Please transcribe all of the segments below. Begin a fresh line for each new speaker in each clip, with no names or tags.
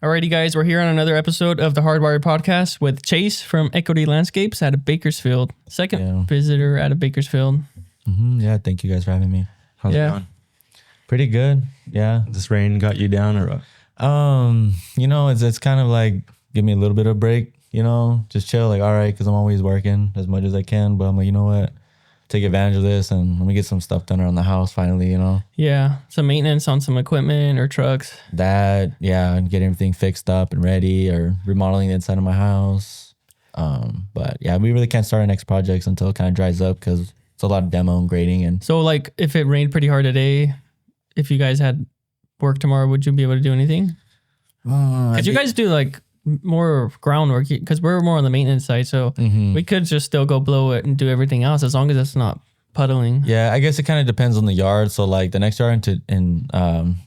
Alrighty, guys, we're here on another episode of the Hardwired podcast with Chase from Equity Landscapes out of Bakersfield. Second visitor out of Bakersfield.
Yeah, thank you guys for having me.
How's it going?
Pretty good. Yeah.
This rain got you down or what?
It's kind of like give me a little bit of a break, just chill. Like, all right, because I'm always working as much as I can. But I'm like, you know what? Take advantage of this and let me get some stuff done around the house finally,
Yeah, some maintenance on some equipment or trucks.
and get everything fixed up and ready or remodeling the inside of my house. But yeah, we really can't start our next projects until it kind of dries up because it's a lot of demo and grading. And
So, like, if it rained pretty hard today, if you guys had work tomorrow, would you be able to do anything? Because you guys do, like, more groundwork because we're more on the maintenance side, so we could just still go blow it and do everything else as long as it's not puddling.
Yeah, I guess it kind of depends on the yard. So like the next yard that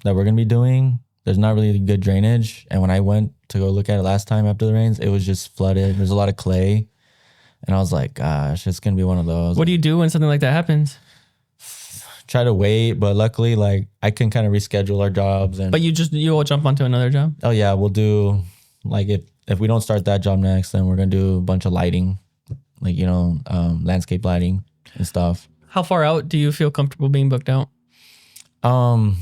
we're gonna be doing, there's not really good drainage. And when I went to go look at it last time after the rains, it was just flooded. There's a lot of clay, and I was like, gosh, it's gonna be one of those.
What do you do when something like that happens?
Try to wait, but luckily, like I can kind of reschedule our jobs. And
But you'll jump onto another job.
oh yeah, we'll do like if we don't start that job next, then we're gonna do a bunch of lighting, like landscape lighting and stuff.
How far out do you feel comfortable being booked out?
I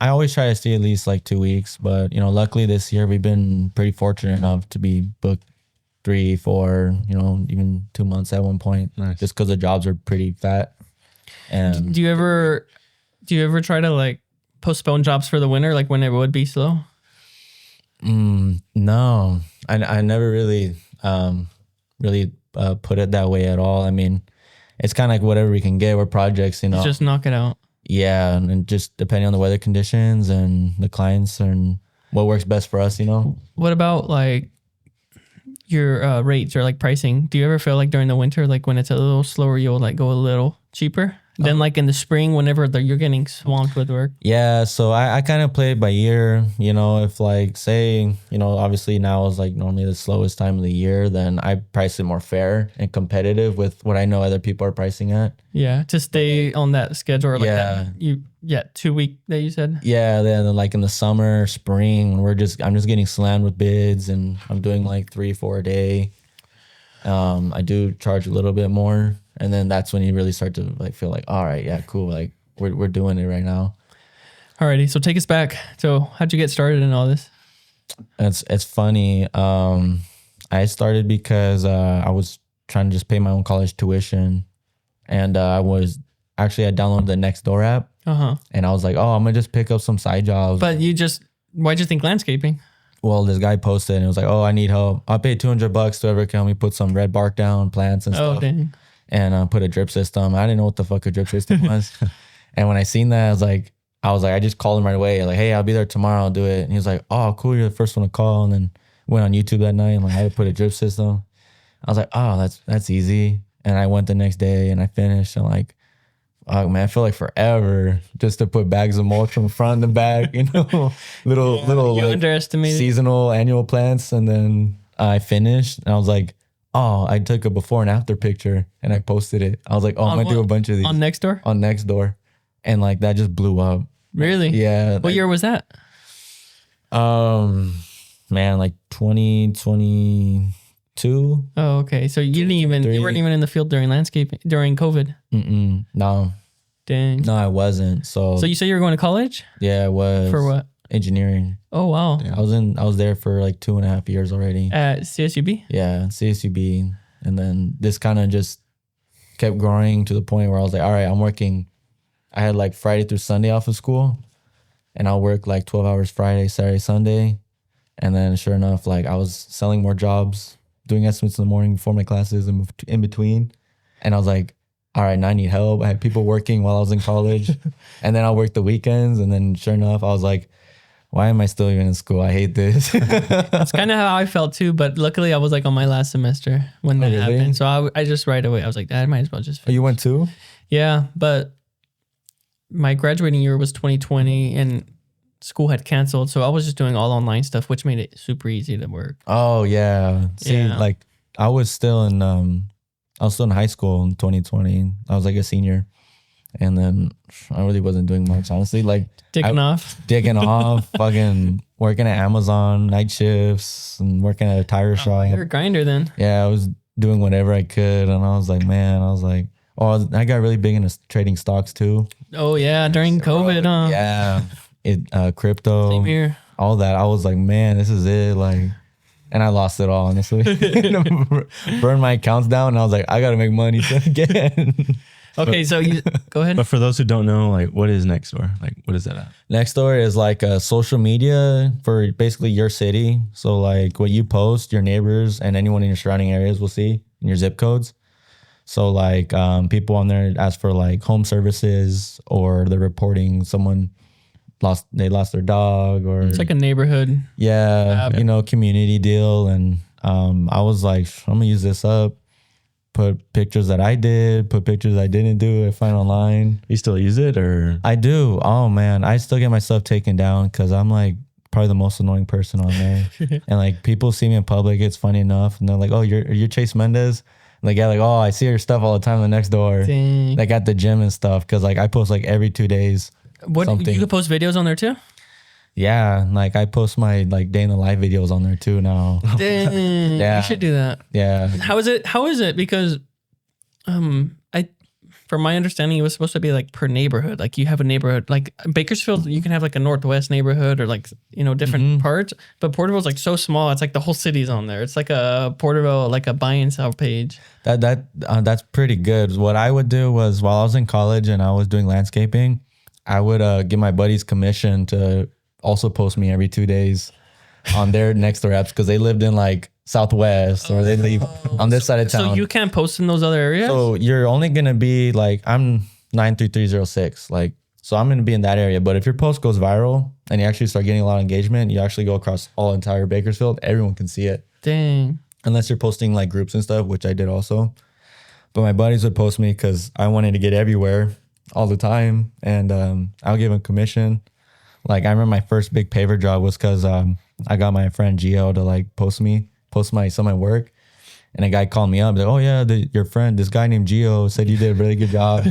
always try to stay at least like 2 weeks, but luckily this year we've been pretty fortunate enough to be booked 3, 4, even 2 months at one point.
Nice.
Just because the jobs are pretty fat. And
Do you ever try to like postpone jobs for the winter, like when it would be slow?
no, I never really put it that way at all. I mean, it's kind of like whatever we can get. We're projects,
Just knock it out.
Yeah, and just depending on the weather conditions and the clients and what works best for us,
What about like your rates or like pricing? Do you ever feel like during the winter, like when it's a little slower, you'll like go a little cheaper than like in the spring whenever you're getting swamped with work?
Yeah, so I kind of play it by ear. If like say, obviously now is like normally the slowest time of the year, then I price it more fair and competitive with what I know other people are pricing at.
Yeah, to stay on that schedule or like
Yeah.
that 2 week that you said.
Yeah, then like in the summer, spring, I'm just getting slammed with bids and I'm doing like 3, 4 a day. I do charge a little bit more. And then that's when you really start to like feel like, all right, yeah, cool. Like we're doing it right now.
Alrighty, so take us back. So how'd you get started in all this?
It's funny. I started because I was trying to just pay my own college tuition, and I downloaded the Nextdoor app, and I was like, oh, I'm gonna just pick up some side jobs.
But why'd you think landscaping?
Well, this guy posted and it was like, oh, I need help. I'll pay $200 to whoever can help me put some red bark down, plants and stuff.
Oh, dang.
And put a drip system. I didn't know what the fuck a drip system was. And when I seen that, I was like, I just called him right away. Like, hey, I'll be there tomorrow. I'll do it. And he was like, oh, cool. You're the first one to call. And then went on YouTube that night and like, I had to put a drip system. I was like, oh, that's easy. And I went the next day and I finished. And like, oh man, I feel like forever just to put bags of mulch from front and back, little
You
like
underestimated.
seasonal annual plants. And then I finished and I was like, oh, I took a before and after picture and I posted it. I was like, oh, I'm gonna do a bunch of these
on Nextdoor.
on Nextdoor, and like that just blew up.
Really?
Yeah.
What year was that?
Man, like 2022.
Oh, okay. So you weren't even in the field during COVID.
No,
Dang.
I wasn't. So
So you say you were going to college?
yeah, I was
For what?
engineering.
Oh, wow.
I was there for like 2.5 years already.
At CSUB?
Yeah, CSUB, and then this kind of just kept growing to the point where I was like, all right, I'm working. I had like Friday through Sunday off of school, and I'll work like 12 hours Friday, Saturday, Sunday, and then sure enough, like I was selling more jobs, doing estimates in the morning before my classes and in between, and I was like, all right, now I need help. I had people working while I was in college, and then I'll work the weekends, and then sure enough, I was like, why am I still even in school? I hate this.
That's kind of how I felt too, but luckily I was like on my last semester when that
really?
happened. So I just right away, I was like, I might as well just
Oh, you went too?
Yeah, but my graduating year was 2020 and school had canceled. So I was just doing all online stuff, which made it super easy to work.
Oh yeah. See,
Yeah.
like I was still in high school in 2020. I was like a senior, And then I really wasn't doing much, honestly. Like
digging off,
fucking working at Amazon, night shifts, and working at a tire shop.
You're a grinder then.
Yeah, I was doing whatever I could. And I was like, man, oh, I got really big into trading stocks too.
Oh yeah, during COVID, huh?
Yeah, crypto.
Same here.
All that. I was like, man, this is it. Like, and I lost it all, honestly. Burned my accounts down, and I was like, I gotta make money again.
Okay, so you go ahead.
But for those who don't know, like, what is Nextdoor? Like, what is that at?
Nextdoor is like a social media for basically your city. So like what you post, your neighbors and anyone in your surrounding areas will see in your zip codes. So like people on there ask for like home services, or they're reporting someone lost their dog, or
It's like a neighborhood.
yeah, community deal. And I was like, I'm gonna use this up. Put pictures that I did, put pictures I didn't do, I find online.
You still use it, or?
I do. Oh man, I still get my stuff taken down because I'm like probably the most annoying person on there. And like people see me in public, it's funny enough, and they're like, "Oh, you're Chase Mendez." And like, yeah, like, "Oh, I see your stuff all the time on Nextdoor."
Dang.
Like at the gym and stuff, because like I post like every 2 days.
What
something.
you could post videos on there too?
Yeah, like I post my like day in the life videos on there too now.
Dang,
Yeah.
you should do that.
Yeah.
How is it? Because from my understanding, it was supposed to be like per neighborhood. Like you have a neighborhood, like Bakersfield, you can have like a Northwest neighborhood or like, different parts. But Porterville's like so small. It's like the whole city's on there. It's like a Porterville, like a buy and sell page.
That's pretty good. What I would do was while I was in college and I was doing landscaping, I would get my buddies commission to also post me every 2 days on their Nextdoor apps because they lived in like Southwest or they live on this side of town.
So you can't post in those other areas?
So you're only going to be like, I'm 93306. Like, so I'm going to be in that area. But if your post goes viral and you actually start getting a lot of engagement, you actually go across all entire Bakersfield, everyone can see it.
Dang.
Unless you're posting like groups and stuff, which I did also. But my buddies would post me because I wanted to get everywhere all the time. And I'll give them commission. Like I remember my first big paver job was because I got my friend Gio to like post some of my work. And a guy called me up like, oh yeah, your friend, this guy named Gio said you did a really good job.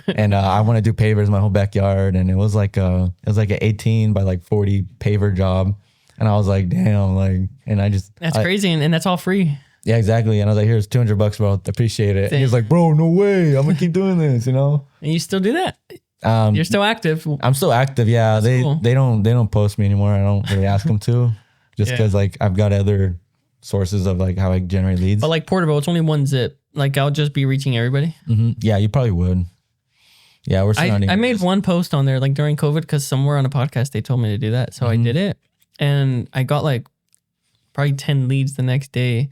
And I want to do pavers in my whole backyard. And it was like an 18 by like 40 paver job. And I was like, damn, like, and
that's crazy. And that's all free.
Yeah, exactly. And I was like, here's $200, bro. Appreciate it. And he was like, bro, no way. I'm gonna keep doing this,
And you still do that? You're still active.
I'm still active. Yeah. That's cool. They don't post me anymore. I don't really ask them to just because like I've got other sources of like how I generate leads.
But like Porterville, it's only one zip. Like I'll just be reaching everybody.
Mm-hmm. Yeah, you probably would. Yeah, we're surrounding.
I made one post on there like during COVID because somewhere on a podcast they told me to do that. So I did it. And I got like probably 10 leads the next day.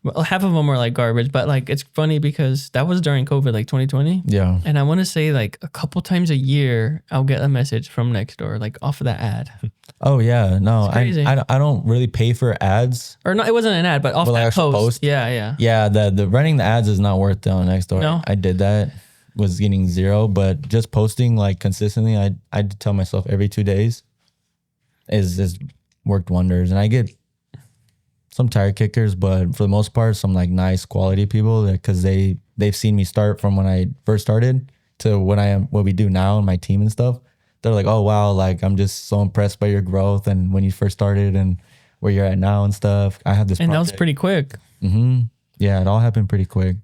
Well, half of them were like garbage, but like it's funny because that was during COVID, like 2020.
Yeah.
And I want to say like a couple times a year, I'll get a message from Nextdoor, like off of that ad.
Oh yeah, no, I don't really pay for ads.
Or no, it wasn't an ad, but off that post. Yeah.
Yeah, the running the ads is not worth it on Nextdoor.
No?
I did that, was getting zero, but just posting like consistently, I tell myself every 2 days is worked wonders, and I get some tire kickers, but for the most part, some like nice quality people because they've seen me start from when I first started to what we do now and my team and stuff. They're like, oh wow, like I'm just so impressed by your growth and when you first started and where you're at now and stuff. I have this
and
project.
that was pretty quick.
Mm-hmm. Yeah, it all happened pretty quick.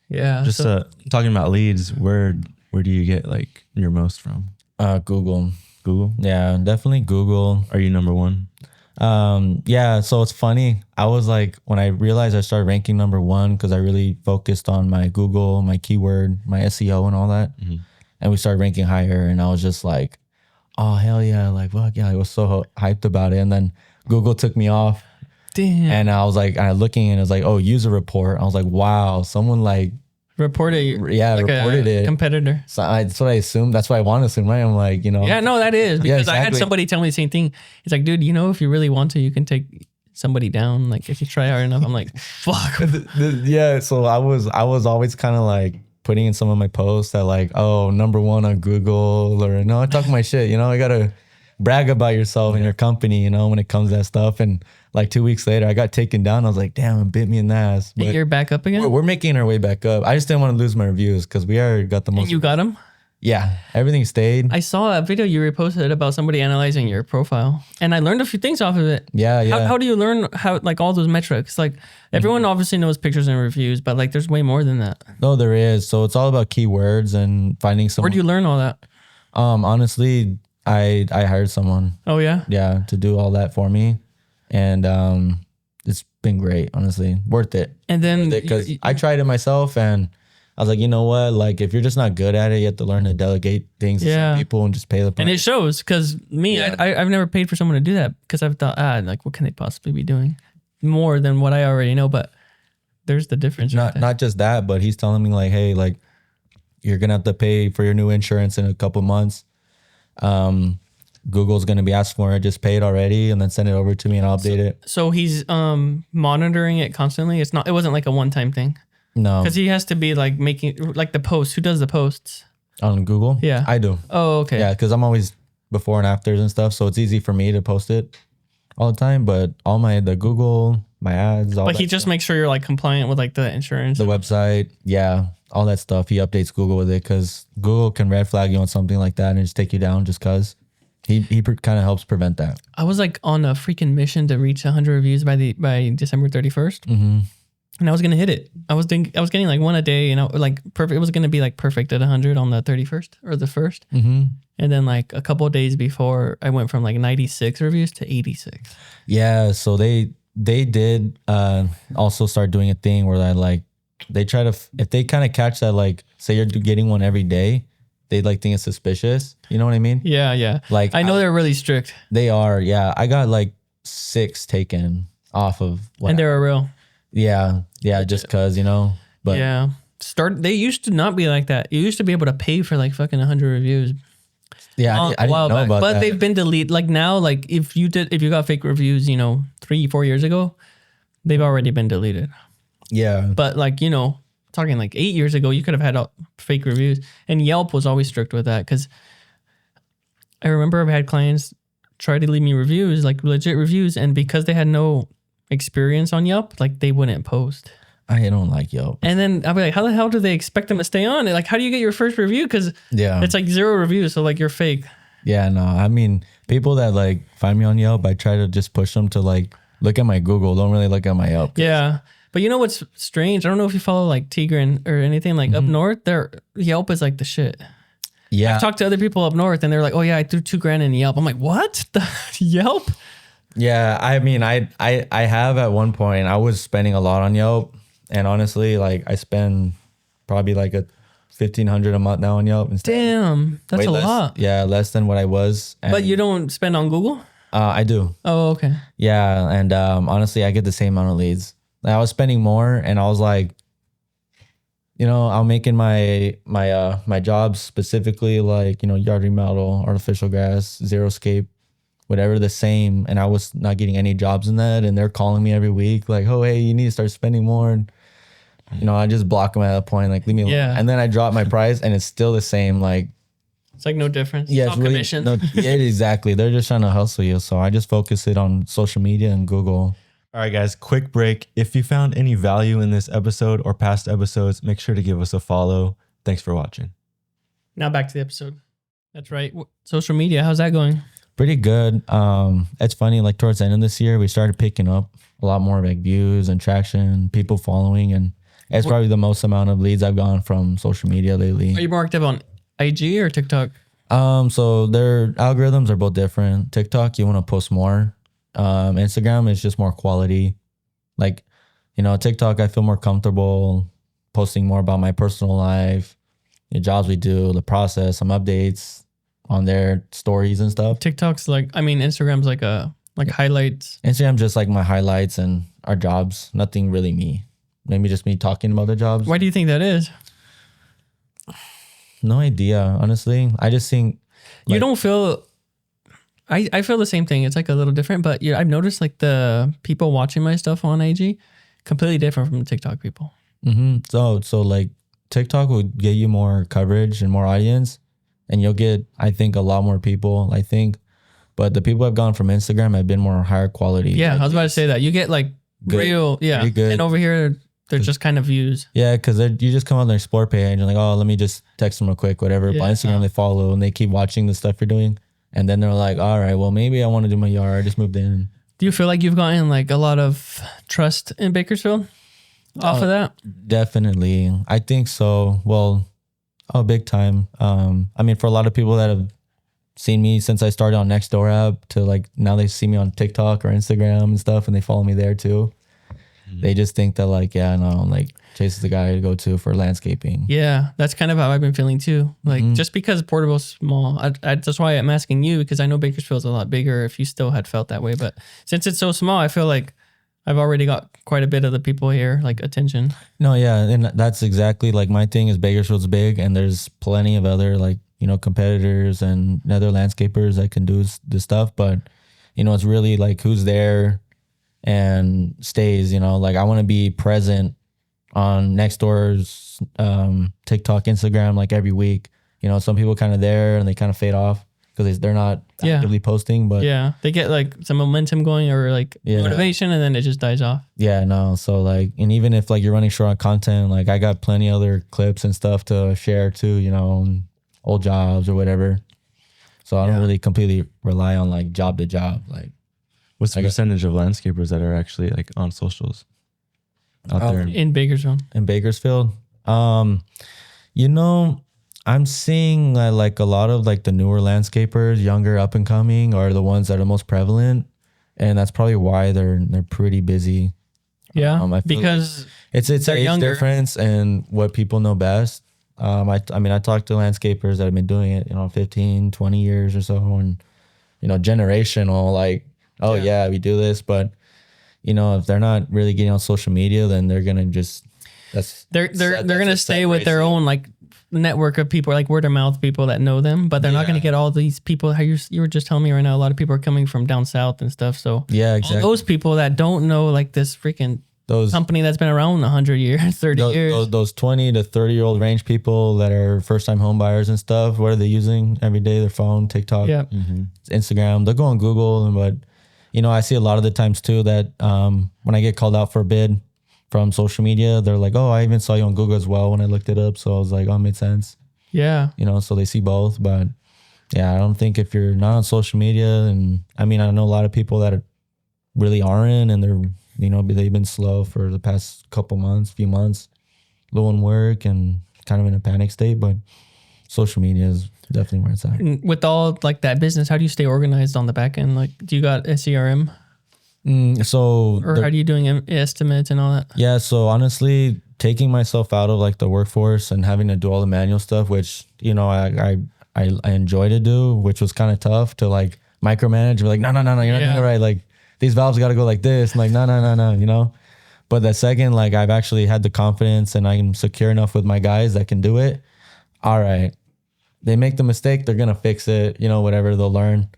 Yeah.
Just talking about leads, where do you get like your most from?
Google.
Google?
Yeah, definitely Google.
Are you number one?
Yeah, so it's funny. I was like, when I realized I started ranking number one because I really focused on my Google, my keyword, my SEO and all that. Mm-hmm. And we started ranking higher and I was just like, oh hell yeah, like fuck yeah, I was so hyped about it. And then Google took me off.
Damn.
And I was like, looking and it was like, oh, user report. I was like, wow, someone like
reported it. Competitor.
So that's what I assumed. That's what I want to assume, right? I'm like,
Yeah, no, that is because
exactly.
I had somebody tell me the same thing. It's like, dude, if you really want to, you can take somebody down. Like if you try hard enough. I'm like, fuck.
Yeah. So I was always kind of like putting in some of my posts that like, oh, number one on Google, or no, I talk my shit. I gotta brag about yourself and your company. When it comes to that stuff. And like 2 weeks later, I got taken down. I was like, damn, it bit me in the ass. But
you're back up again?
We're making our way back up. I just didn't want to lose my reviews because we already got the most.
And you got them?
Yeah, everything stayed.
I saw a video you reposted about somebody analyzing your profile, and I learned a few things off of it.
Yeah.
How do you learn how like all those metrics? Like everyone obviously knows pictures and reviews, but like there's way more than that.
No, there is. So it's all about keywords and finding someone.
Where do you learn all that?
Honestly, I hired someone.
Oh yeah.
Yeah, to do all that for me, and it's been great. Honestly, worth it.
And then
Because I tried it myself, and I was like, you know what? Like, if you're just not good at it, you have to learn to delegate things to some people and just pay the price.
and it shows because I've never paid for someone to do that because I've thought, like, what can they possibly be doing more than what I already know? But there's the difference.
Not just that, but he's telling me like, hey, like, you're gonna have to pay for your new insurance in a couple months. Google's gonna be asking for it. Just pay it already, and then send it over to me, and I'll update it.
So he's monitoring it constantly. It wasn't like a one-time thing.
No,
Because he has to be like making like the posts. Who does the posts?
on Google.
Yeah.
I do.
Oh, okay.
Yeah, because I'm always before and afters and stuff, so it's easy for me to post it all the time. But all the Google, my ads, all
But
that
he just
stuff.
makes sure you're like compliant with like the insurance.
The website, yeah, all that stuff. He updates Google with it because Google can red flag you on something like that and just take you down just because. He kind of helps prevent that.
I was like on a freaking mission to reach 100 reviews by December 31st.
Mm-hmm.
And I was gonna hit it. I was getting like one a day, and like perfect. It was gonna be like perfect at 100 on the 31st or the 1st.
Mm-hmm.
And then like a couple of days before, I went from like 96 reviews to 86.
Yeah, so they did also start doing a thing where they try to if they kind of catch that, like, say you're getting one every day, they like think it's suspicious. You know what I mean?
Yeah.
Like,
I know they're really strict,
they are. Yeah, I got like 6 taken off of what.
and they're real.
Yeah, just cause but
Yeah. They used to not be like that. You used to be able to pay for like fucking 100 reviews.
yeah, I didn't know about
but
that.
they've been deleted. Like now, like if you got fake reviews, 3-4 years ago, they've already been deleted.
Yeah,
But like, talking like 8 years ago, you could have had fake reviews. And Yelp was always strict with that because I remember I've had clients try to leave me reviews, like legit reviews, and because they had no experience on Yelp, like they wouldn't post.
I don't like Yelp.
And then I'll be like, how the hell do they expect them to stay on? Like, how do you get your first review? Because it's like 0 reviews, so like you're fake.
Yeah, no, I mean, people that like find me on Yelp, I try to just push them to like look at my Google. Don't really look at my Yelp.
Yeah. But you know what's strange? I don't know if you follow like Tigran or anything like up north. Their Yelp is like the shit.
Yeah.
I've talked to other people up north and they're like, oh yeah, I threw $2,000 in Yelp. I'm like, what? The Yelp?
Yeah, I mean, I have at one point, I was spending a lot on Yelp, and honestly, like I spend probably like $1,500 a month now on Yelp.
Damn, that's
Way
a
less.
lot.
Yeah, less than what I was. And,
But you don't spend on Google?
I do.
Oh, okay.
Yeah, and honestly, I get the same amount of leads. Like, I was spending more, and I was like, I'm making my jobs specifically like yard remodel, artificial grass, xeriscape, whatever, the same, and I was not getting any jobs in that, and they're calling me every week like, oh hey, you need to start spending more, and I just block them at that point, like leave me alone.
Yeah.
And then I drop my price, and it's still the same, like
It's like no difference.
yeah,
It's
it's
all
really
commission.
yeah, exactly. They're just trying to hustle you, so I just focus it on social media and Google.
All right, guys, quick break. If you found any value in this episode or past episodes, make sure to give us a follow. Thanks for watching.
Now back to the episode. That's right. Social media, how's that going?
Pretty good. It's funny, like towards the end of this year, we started picking up a lot more like views and traction, people following, and it's probably the most amount of leads I've gotten from social media lately.
Are you more active on IG or TikTok?
So their algorithms are both different. TikTok, you want to post more. Instagram is just more quality. Like, TikTok, I feel more comfortable posting more about my personal life, the jobs we do, the process, some updates on their stories and stuff.
TikTok's Instagram's like highlights.
Instagram just like my highlights and our jobs. Nothing really me. Maybe just me talking about the jobs.
Why do you think that is?
No idea, honestly. I just think
You don't feel... I feel the same thing. It's like a little different, but I've noticed like the people watching my stuff on IG completely different from the TikTok people.
So like TikTok will get you more coverage and more audience, and you'll get, I think, a lot more people, I think. But the people I've gone from Instagram have been more higher quality.
Yeah, I was about to say that. You get like
Good.
real, yeah.
Pretty good.
And over here, They're just kind of views.
Yeah, because you just come on their explore page and like, oh, let me just text them real quick, whatever.
Yeah.
By Instagram, they follow and they keep watching the stuff you're doing. And then they're like, all right, well, maybe I want to do my yard. I just moved in.
Do you feel like you've gotten like a lot of trust in Bakersfield off of that?
Definitely. I think so. Well, big time. I mean, for a lot of people that have seen me since I started on Nextdoor app to like now they see me on TikTok or Instagram and stuff and they follow me there too. They just think that like, yeah, no, like Chase is the guy to go to for landscaping.
Yeah, that's kind of how I've been feeling too. Like just because Porterville's small, that's why I'm asking you, because I know Bakersfield's a lot bigger if you still had felt that way. But since it's so small, I feel like I've already got quite a bit of the people here, like attention.
No, yeah. And that's exactly like my thing is Bakersfield's big and there's plenty of other like, you know, competitors and other landscapers that can do this stuff. But, you know, it's really like who's there and stays, you know, like I want to be present on Nextdoor's TikTok, Instagram, like every week. You know, some people kind of there and they kind of fade off because they're not actively posting. But
yeah, they get like some momentum going or like motivation and then it just dies off.
Yeah, no. So like, and even if like you're running short on content, like I got plenty of other clips and stuff to share too, you know, old jobs or whatever. So I don't really completely rely on like job to job. Like,
what's the percentage of landscapers that are actually like on socials out there
in Bakersfield?
In Bakersfield, you know, I'm seeing like a lot of like the newer landscapers, younger up and coming, are the ones that are most prevalent, and that's probably why they're pretty busy.
Yeah, because
like it's an age
younger.
difference and what people know best. I mean, I talked to landscapers that have been doing it, you know, 15, 20 years or so, and you know, generational, like, oh yeah, we do this, but you know, if they're not really getting on social media, then they're gonna just
they're gonna stay with their own like network of people, like word of mouth people that know them, but they're not gonna get all these people. How you were just telling me right now, a lot of people are coming from down south and stuff. So
yeah, exactly.
All those people that don't know like this freaking company that's been around 100 years, 30 years.
Those 20 to 30-year-old range people that are first-time home buyers and stuff, what are they using every day? Their phone, TikTok, Instagram. They'll go on Google, but you know, I see a lot of the times too that when I get called out for a bid from social media, they're like, oh, I even saw you on Google as well when I looked it up. So I was like, oh, it made sense. Yeah. You know, so they see both. But yeah, I don't think if you're not on social media, and I mean, I know a lot of people that really aren't, and they're, you know, they've been slow for the past few months, low in work and kind of in a panic state, but social media is definitely where it's at.
With all like that business, how do you stay organized on the back end? Like, do you got a CRM? Or how are you doing estimates and all that?
Yeah. So honestly, taking myself out of like the workforce and having to do all the manual stuff, which, you know, I enjoy to do, which was kind of tough to like micromanage. We're like, no, you're not doing it right. Like these valves got to go like this. And like, no, you know. But the second, like I've actually had the confidence and I'm secure enough with my guys that can do it. All right. They make the mistake, they're going to fix it, you know, whatever, they'll learn.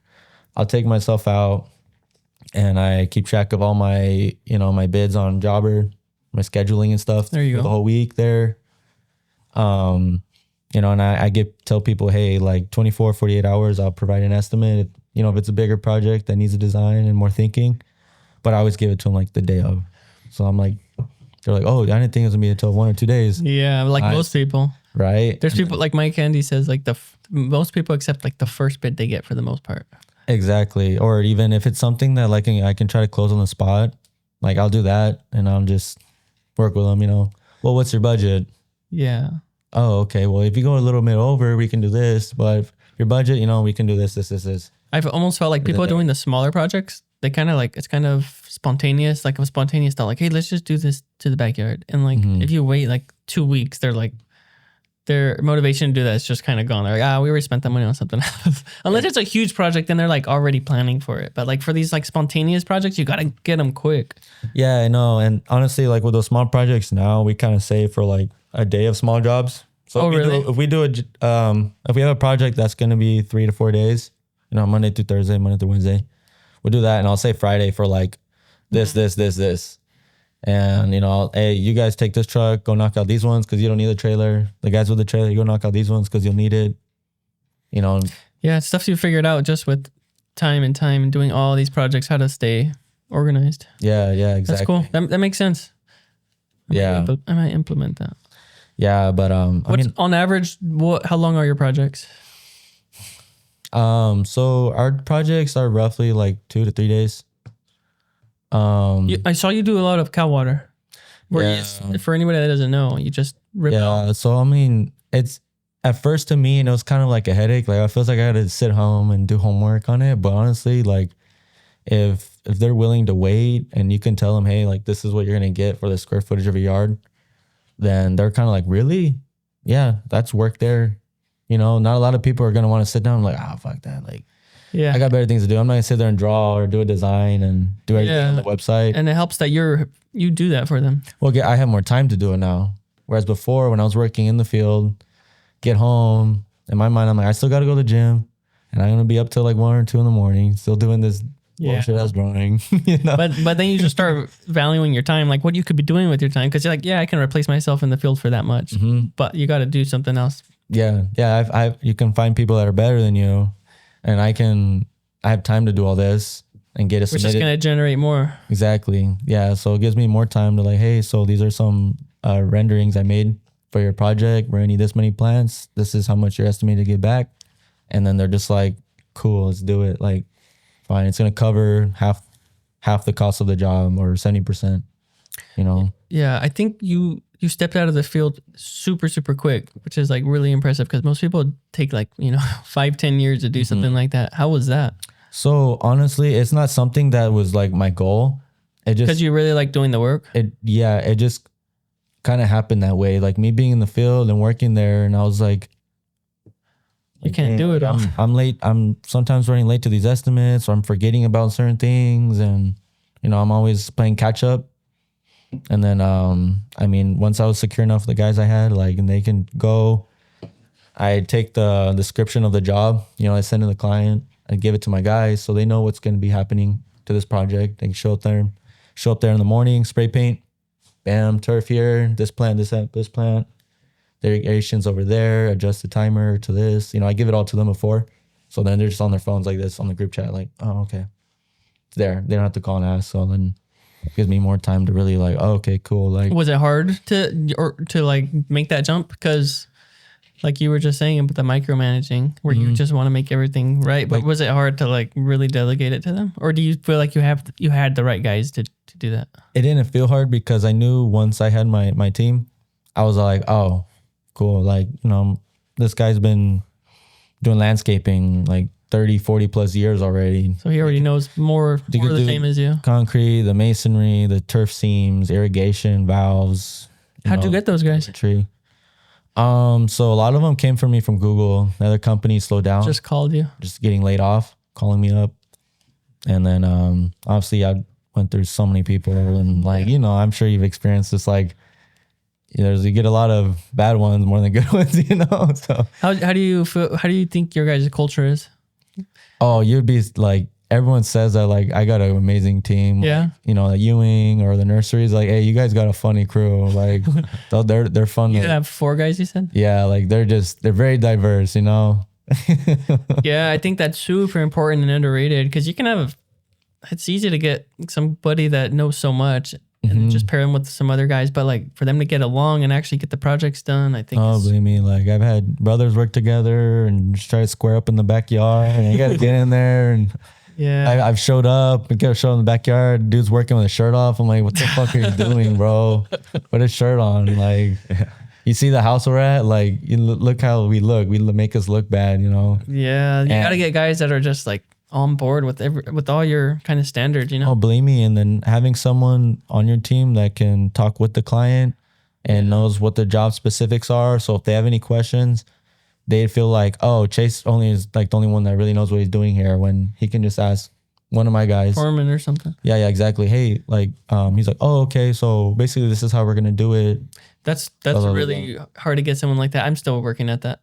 I'll take myself out and I keep track of all my, you know, my bids on Jobber, my scheduling and stuff.
There you go.
The whole week there. You know, and I tell people, hey, like 24, 48 hours, I'll provide an estimate. You know, if it's a bigger project that needs a design and more thinking, but I always give it to them like the day of. So I'm like, they're like, oh, I didn't think it was gonna be until 1 or 2 days.
Yeah, like most people.
Right.
There's people like Mike Handy says, like most people accept like the first bid they get for the most part.
Exactly. Or even if it's something that like I can try to close on the spot, like I'll do that and I'll just work with them, you know. Well, what's your budget?
Yeah.
Oh, okay. Well, if you go a little bit over, we can do this. But if your budget, you know, we can do this.
I've almost felt like people doing the smaller projects, they kind of like, it's kind of spontaneous, like a spontaneous thought, like, hey, let's just do this to the backyard. And like, if you wait like 2 weeks, they're like, their motivation to do that is just kind of gone. They're like, we already spent that money on something else. Unless it's a huge project, then they're like already planning for it. But like for these like spontaneous projects, you got to get them quick.
Yeah, I know. And honestly, like with those small projects now, we kind of save for like a day of small jobs. So if we have a project that's going to be 3 to 4 days, you know, Monday through Thursday, Monday through Wednesday, we'll do that. And I'll say Friday for like this. And, you know, hey, you guys take this truck, go knock out these ones because you don't need the trailer. The guys with the trailer, you go knock out these ones because you'll need it. You know.
Yeah, it's stuff you figured out just with time and doing all these projects, how to stay organized.
Yeah, exactly.
That's cool. That makes sense. I might implement that.
Yeah, but
What's on average? How long are your projects?
So our projects are roughly like 2 to 3 days.
I saw you do a lot of cow water. For anybody that doesn't know, you just rip it off.
So I mean, it's at first to me, and it was kind of like a headache. Like I felt like I had to sit home and do homework on it. But honestly, like if they're willing to wait and you can tell them, hey, like this is what you're gonna get for the square footage of a yard, then they're kind of like, really? Yeah, that's work there. You know, not a lot of people are gonna want to sit down and like, fuck that. Like,
yeah,
I got better things to do. I'm not gonna sit there and draw or do a design and do everything on the website.
And it helps that you do that for them.
Well, I have more time to do it now. Whereas before, when I was working in the field, get home, in my mind, I'm like, I still got to go to the gym, and I'm gonna be up till like 1 or 2 in the morning, still doing this bullshit ass drawing. You know?
But then you just start valuing your time, like what you could be doing with your time, because you're like, yeah, I can replace myself in the field for that much, but you got to do something else.
Yeah. You can find people that are better than you, and I have time to do all this and get it submitted.
Which is gonna generate more.
Exactly. Yeah. So it gives me more time to like, hey, so these are some renderings I made for your project. We're gonna need this many plants. This is how much you're estimated to get back. And then they're just like, cool, let's do it. Like, fine, it's gonna cover half the cost of the job or 70%. You know.
Yeah, I think you stepped out of the field super, super quick, which is like really impressive because most people take like, 5-10 years to do something like that. How was that?
So honestly, it's not something that was like my goal. It just
because you really like doing the work.
It just kind of happened that way. Like me being in the field and working there, and I was like,
you can't do it all.
I'm late. I'm sometimes running late to these estimates, or I'm forgetting about certain things, and I'm always playing catch up. And then I mean, once I was secure enough with the guys I had, like, and they can go, I take the description of the job, I send it to the client, I give it to my guys so they know what's going to be happening to this project. They can show up there in the morning, spray paint, bam, turf here, this plant, this plant, the irrigation's over there, adjust the timer to this. I give it all to them before. So then they're just on their phones like this on the group chat, like, oh, okay. It's there. They don't have to call and ask. So then it gives me more time to really like, oh, okay, cool. Like,
was it hard to like make that jump? Because like you were just saying about the micromanaging where you just want to make everything right. But was it hard to like really delegate it to them? Or do you feel like you had the right guys to do that?
It didn't feel hard because I knew once I had my team, I was like, oh, cool. Like, this guy's been doing landscaping like 30, 40 plus years already.
So he already knows more the same as you.
Concrete, the masonry, the turf seams, irrigation, valves.
How'd you get those guys?
Tree. So a lot of them came from me from Google. Another company slowed down.
Just called you.
Just getting laid off, calling me up. And then obviously I went through so many people and like, I'm sure you've experienced this, like, you get a lot of bad ones more than good ones, So
how do you feel? How do you think your guys' culture is?
Oh, you'd be like, everyone says that, like, I got an amazing team.
Yeah.
Like, the Ewing or the nurseries, like, hey, you guys got a funny crew. Like, they're fun.
You have 4 guys, you said?
Yeah, like they're very diverse,
Yeah, I think that's super important and underrated because it's easy to get somebody that knows so much and just pair them with some other guys. But like for them to get along and actually get the projects done, I think.
Oh, believe me, like I've had brothers work together and just try to square up in the backyard, and you got to get in there. And
yeah,
I've showed up and kept showing in the backyard. Dude's working with a shirt off. I'm like, what the fuck are you doing, bro? Put a shirt on. Like, you see the house we're at? Like, look how we look. We make us look bad,
Yeah, you got to get guys that are just like on board with all your kind of standards,
Oh, believe me. And then having someone on your team that can talk with the client and knows what the job specifics are. So if they have any questions, they feel like, oh, Chase is like the only one that really knows what he's doing here, when he can just ask one of my guys.
Foreman or something.
Yeah, exactly. Hey, like, he's like, oh, okay. So basically this is how we're going to do it.
That's really hard to get someone like that. I'm still working at that.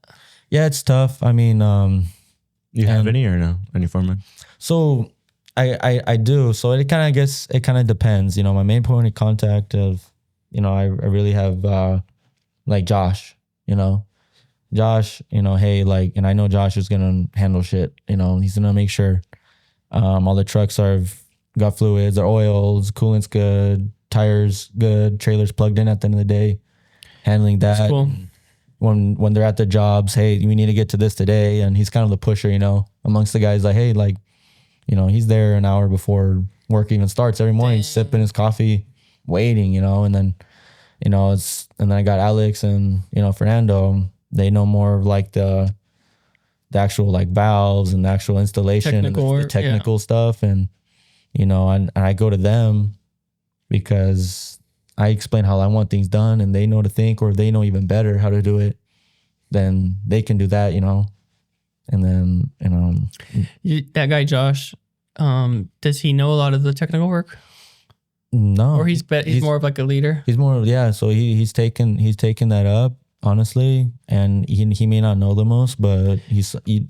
Yeah, it's tough. I mean,
you have any or no? Any foreman?
So I do. So it kind of depends. My main point of contact of, I really have like Josh, Josh, hey, like, and I know Josh is going to handle shit, he's going to make sure all the trucks got fluids, their oils, coolant's good, tires good, trailers plugged in at the end of the day, handling that.
That's cool.
When they're at the jobs, hey, we need to get to this today. And he's kind of the pusher, amongst the guys, like, hey, like, he's there an hour before work even starts every morning, sipping his coffee, waiting, and then, and then I got Alex and, Fernando. They know more of like the actual like valves and the actual installation and the technical stuff. And, and I go to them because I explain how I want things done and they know to think, or they know even better how to do it. Then they can do that, and then,
that guy, Josh, does he know a lot of the technical work?
No,
or he's more of like a leader.
He's more, yeah. So he's taken that up, honestly, and he may not know the most, but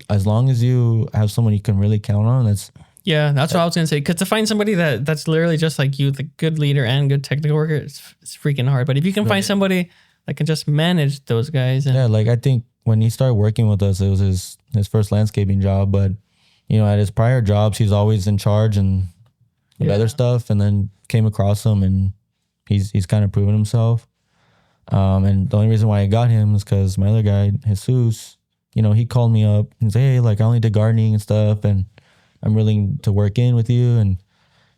as long as you have someone you can really count on, that's what I was gonna say. Because to find somebody that's literally just like you, the good leader and good technical worker, it's freaking hard. But if you can find somebody that can just manage those guys, like I think when he started working with us, it was his first landscaping job, but at his prior jobs, he's always in charge and of other stuff, and then came across him and he's kind of proven himself. And the only reason why I got him is because my other guy, Jesus, he called me up and said, hey, like I only did gardening and stuff, and I'm willing to work in with you. And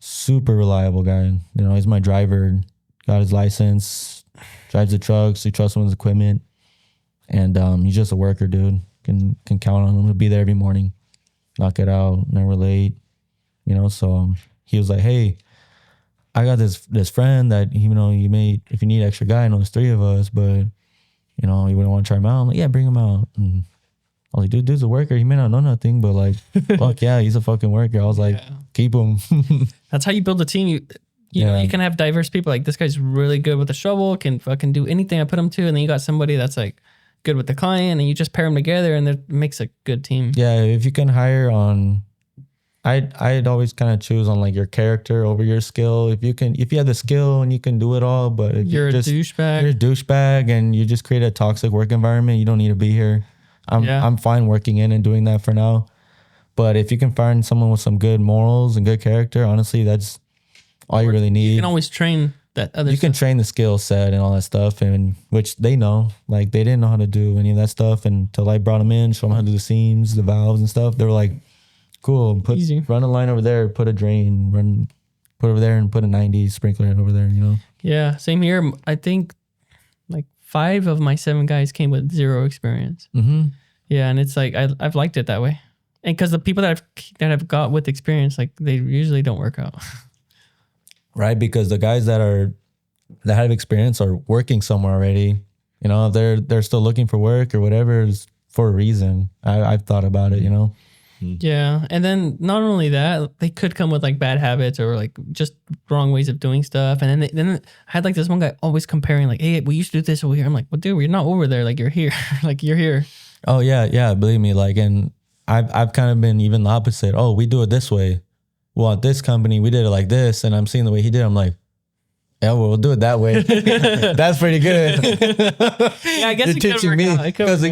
super reliable guy. He's my driver, got his license, drives the trucks, he trusts him with his equipment. And he's just a worker, dude. Can count on him. He'll be there every morning, knock it out, never late. So he was like, hey, I got this friend that, you may, if you need an extra guy, I know there's 3 of us, but, you wouldn't want to try him out. I'm like, yeah, bring him out. And I was like, dude's a worker. He may not know nothing, but like, fuck yeah, he's a fucking worker. I was like, keep him.
That's how you build a team. You know, you can have diverse people. Like, this guy's really good with the shovel, can fucking do anything I put him to. And then you got somebody that's like good with the client, and you just pair them together, and it makes a good team.
Yeah, if you can hire on... I'd always kind of choose on like your character over your skill. If you have the skill and you can do it all, but if
you're a
douchebag and you just create a toxic work environment, you don't need to be here. I'm fine working in and doing that for now. But if you can find someone with some good morals and good character, honestly, that's all you really need.
You can always train that other
You can train the skill set and all that stuff, and which they know. Like, they didn't know how to do any of that stuff until I brought them in, show them how to do the seams, the valves and stuff. They were like, cool, run a line over there, put a drain, put over there and put a 90 sprinkler over there,
Yeah, same here. I think like 5 of my 7 guys came with 0 experience.
Mm-hmm.
Yeah, and it's like I've liked it that way. And because the people that I've got with experience, like, they usually don't work out.
Right, because the guys that have experience are working somewhere already. They're still looking for work or whatever, is for a reason. I've thought about it,
Yeah, and then not only that, they could come with like bad habits or like just wrong ways of doing stuff. And then I had like this one guy always comparing, like, hey, we used to do this over here. I'm like, well, dude, you're not over there. Like, you're here. Like, you're here.
Oh yeah, believe me. Like, and I've kind of been even the opposite. Oh, we do it this way. Well, at this company, we did it like this, and I'm seeing the way he did. I'm like, yeah, well, we'll do it that way. That's pretty good.
Yeah, I guess
you're teaching me, because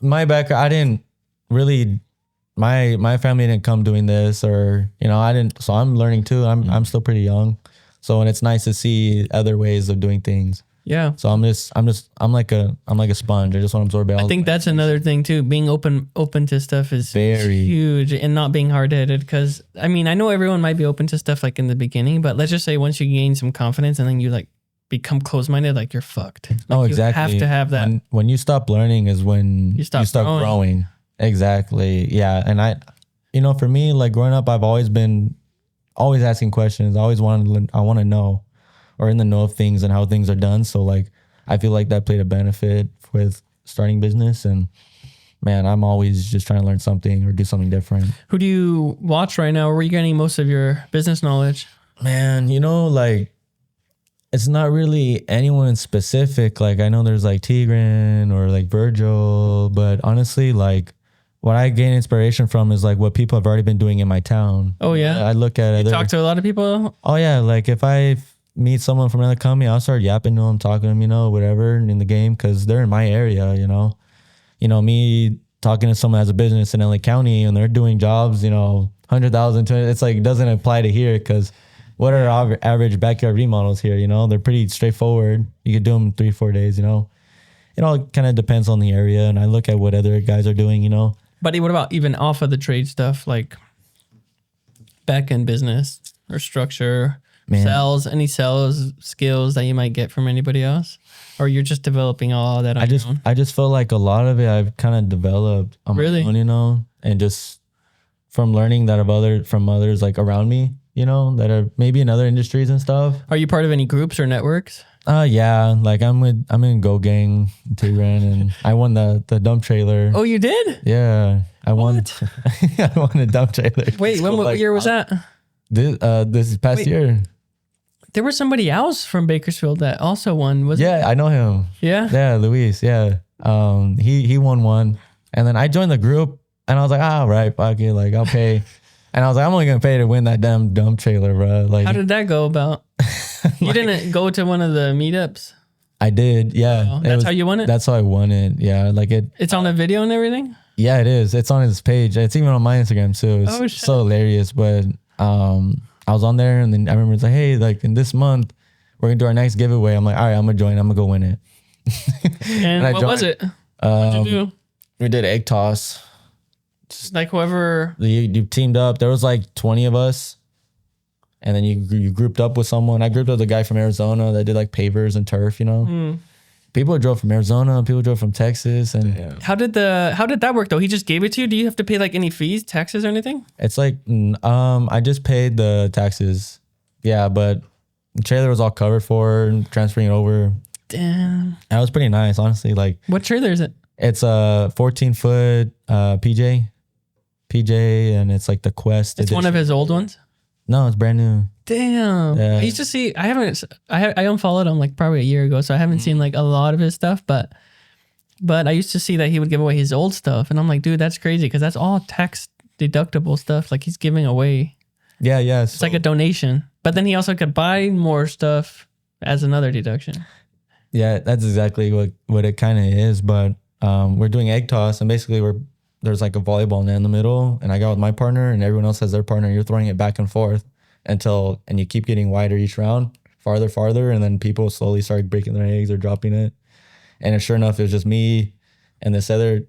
my background, I didn't really. My family didn't come doing this, or I didn't. So I'm learning too. I'm still pretty young, and it's nice to see other ways of doing things.
Yeah.
So I'm like a sponge. I just want to absorb it all.
I think that's another thing too. Being open to stuff is very huge, and not being hard headed. Because I know everyone might be open to stuff like in the beginning, but let's just say once you gain some confidence and then you like become close minded, like, you're fucked. Like,
exactly.
You have to have that.
When you stop learning is when you start growing. Exactly. Yeah. And for me, like, growing up, I've always been asking questions. I want to know, or in the know of things and how things are done. So like, I feel like that played a benefit with starting business. And man, I'm always just trying to learn something or do something different. Who
do you watch right now? Where are you getting most of your business knowledge?
Man, like, it's not really anyone in specific. Like, I know there's like Tigran or like Virgil, but honestly, like, what I gain inspiration from is like what people have already been doing in my town.
Oh yeah.
I look at it.
You talk to a lot of people?
Oh yeah. Like, if I meet someone from another company, I'll start yapping to them, talking to them, whatever in the game, because they're in my area, me talking to someone as a business in LA County and they're doing jobs, 100,000, it's like, it doesn't apply to here because, what are our average backyard remodels here? You know, they're pretty straightforward. You could do them in 3-4 days, you know. It all kind of depends on the area. And I look at what other guys are doing, you know.
Buddy, what about even off of the trade stuff, like back end business or structure, sales, any sales skills that you might get from anybody else? Or you're just developing all that on your own?
I just feel like a lot of it I've kind of developed on my own, you know, and just from learning that from others like around me, you know, that are maybe in other industries and stuff.
Are you part of any groups or networks?
Yeah, like I'm in Go Gang, Tigran, and I won the dump trailer.
Oh, you did?
Yeah, I won. I won a dump trailer.
Wait, what year was that?
This past year.
There was somebody else from Bakersfield that also won.
Yeah, I know him.
Yeah,
Luis. Yeah, he won one, and then I joined the group, and I was like, all right, fuck it, like I'll pay, and I was like, I'm only gonna pay to win that damn dump trailer, bro. Like,
how did that go about? You didn't go to one of the meetups?
I did, yeah.
Oh, that's how you won it?
That's how I won it, yeah. Like
it's on a video and everything?
Yeah, it is. It's on his page. It's even on my Instagram too. It's so hilarious. But I was on there and then I remember it's like, hey, like in this month, we're going to do our next giveaway. I'm like, all right, I'm going to join. I'm going to go win it.
And what was it? What did you do?
We did egg toss.
Just like whoever.
You teamed up. There was like 20 of us. And then you grouped up with someone. I grouped up with a guy from Arizona that did like pavers and turf, you know. People drove from Arizona, people drove from Texas, and
how did that work though? He just gave it to you. Do you have to pay like any fees, taxes, or anything?
It's like I just paid the taxes, yeah, but the trailer was all covered for, transferring it over.
Damn,
that was pretty nice, honestly. Like,
what trailer is it?
It's a 14-foot PJ, and it's like the Quest.
It's edition. One of his old ones.
No, it's brand new.
Damn. Yeah. I used to see, I unfollowed him like probably a year ago, so I haven't seen like a lot of his stuff, but I used to see that he would give away his old stuff. And I'm like, dude, that's crazy because that's all tax deductible stuff. Like he's giving away.
Yeah.
It's like a donation. But then he also could buy more stuff as another deduction.
Yeah, that's exactly what it kind of is. But we're doing egg toss and basically there's like a volleyball net in the middle and I got with my partner and everyone else has their partner. You're throwing it back and forth and you keep getting wider each round, farther. And then people slowly start breaking their eggs or dropping it. And sure enough, it was just me and this other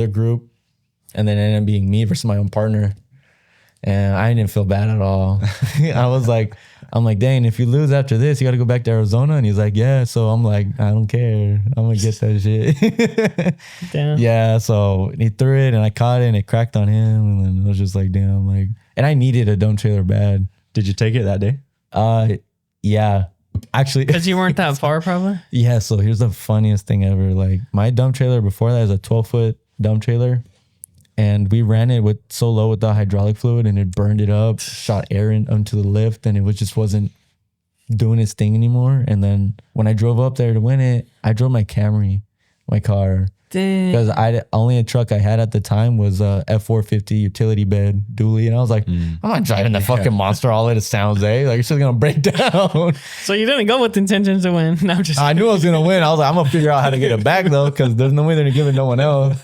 group. And then it ended up being me versus my own partner. And I didn't feel bad at all. I'm like, dang, if you lose after this, you got to go back to Arizona. And he's like, yeah. So I'm like, I don't care. I'm going to get that shit.
Damn.
Yeah. So he threw it and I caught it and it cracked on him. And then it was just like, damn, like, and I needed a dump trailer bad.
Did you take it that day?
Yeah. Actually.
Because you weren't that far probably?
Yeah. So here's the funniest thing ever. Like my dump trailer before that is a 12-foot dump trailer. And we ran it so low with the hydraulic fluid and it burned it up, shot air onto the lift and it wasn't doing its thing anymore. And then when I drove up there to win it, I drove my Camry, my car.
Dang.
Because only a truck I had at the time was a F450 utility bed dually. And I was like, I'm not driving that fucking monster all at San Jose. Like, it's just going to break down.
So you didn't go with intentions to win. No,
I knew I was going to win. I was like, I'm going to figure out how to get it back, though, because there's no way they're going to give it no one else.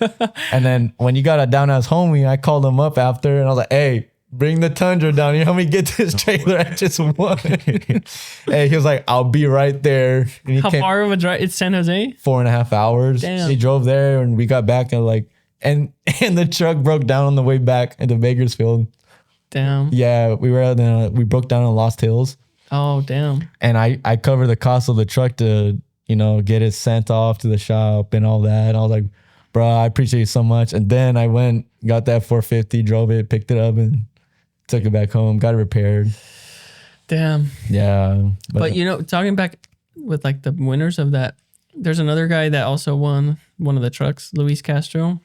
And then when you got a down-ass homie, I called him up after, and I was like, hey, bring the Tundra down here. Help me get this trailer. I just won. Hey, he was like, I'll be right there.
How far of a drive? It's San Jose?
4.5 hours.
Damn.
He drove there and we got back and the truck broke down on the way back into Bakersfield.
Damn.
Yeah, we broke down in Lost Hills.
Oh, damn.
And I covered the cost of the truck to, get it sent off to the shop and all that. And I was like, bro, I appreciate you so much. And then I went, got that 450, drove it, picked it up and took it back home, got it repaired.
Damn.
Yeah.
But talking back with like the winners of that, there's another guy that also won one of the trucks, Luis Castro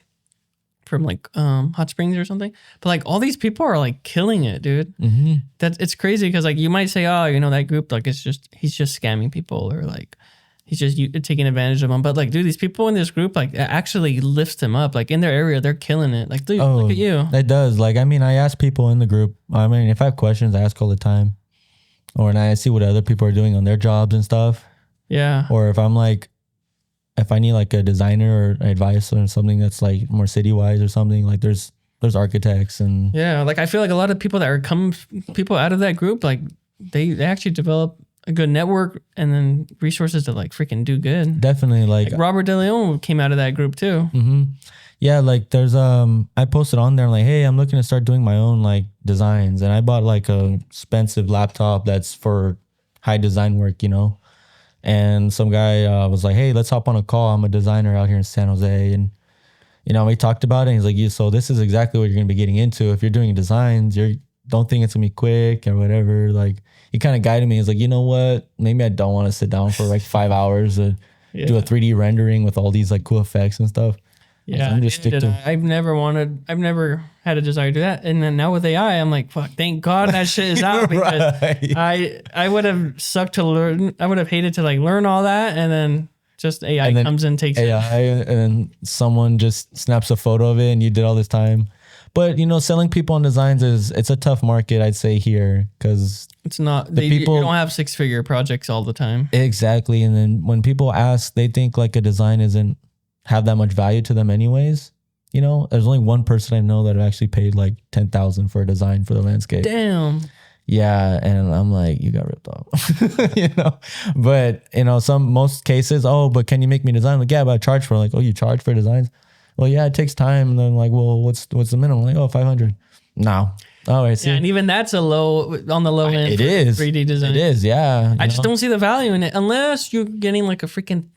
from like Hot Springs or something. But like all these people are like killing it, dude.
Mm-hmm.
It's crazy because like you might say, oh, that group, like he's just scamming people or like he's just taking advantage of them. But like, dude, these people in this group, like, it actually lifts them up. Like in their area, they're killing it. Like, dude, look at you.
It does. Like, I mean, I ask people in the group. I mean, if I have questions, I ask all the time. Or and I see what other people are doing on their jobs and stuff.
Yeah.
Or if I need like a designer or advice or something that's like more city-wise or something, like there's architects and.
Yeah. Like I feel like a lot of people that people out of that group, like they actually develop a good network and then resources to like freaking do good.
Definitely, like
Robert De Leon came out of that group too.
Mm-hmm. Yeah, like there's I posted on there like, hey, I'm looking to start doing my own like designs, and I bought like a expensive laptop that's for high design work, you know. And some guy was like, hey, let's hop on a call. I'm a designer out here in San Jose, and you know, we talked about it. And he's like, so this is exactly what you're gonna be getting into if you're doing designs. You don't think it's gonna be quick or whatever. Like he kind of guided me. He's like, you know what? Maybe I don't want to sit down for like 5 hours to do a 3D rendering with all these like cool effects and stuff.
Yeah, I've never had a desire to do that. And then now with AI, I'm like, fuck, thank God that shit is out because I would have sucked to learn. I would have hated to like learn all that. And then just AI comes and takes
AI, and then someone just snaps a photo of it and you did all this time. But, you know, selling people on designs it's a tough market, I'd say here, because
it's not, you don't have 6-figure projects all the time.
Exactly. And then when people ask, they think like a design isn't have that much value to them anyways. You know, there's only one person I know that actually paid like $10,000 for a design for the landscape.
Damn.
Yeah, and I'm like, you got ripped off. You know, but you know, most cases, oh, but can you make me design? Like, yeah, but I charge for it. Like, oh, you charge for designs? Well, yeah, it takes time. And then like, well, what's the minimum? Like, oh, 500. No. Oh, I see.
Yeah, and even that's on the low end.
It is
3D design.
It is, yeah.
I just don't see the value in it unless you're getting like a freaking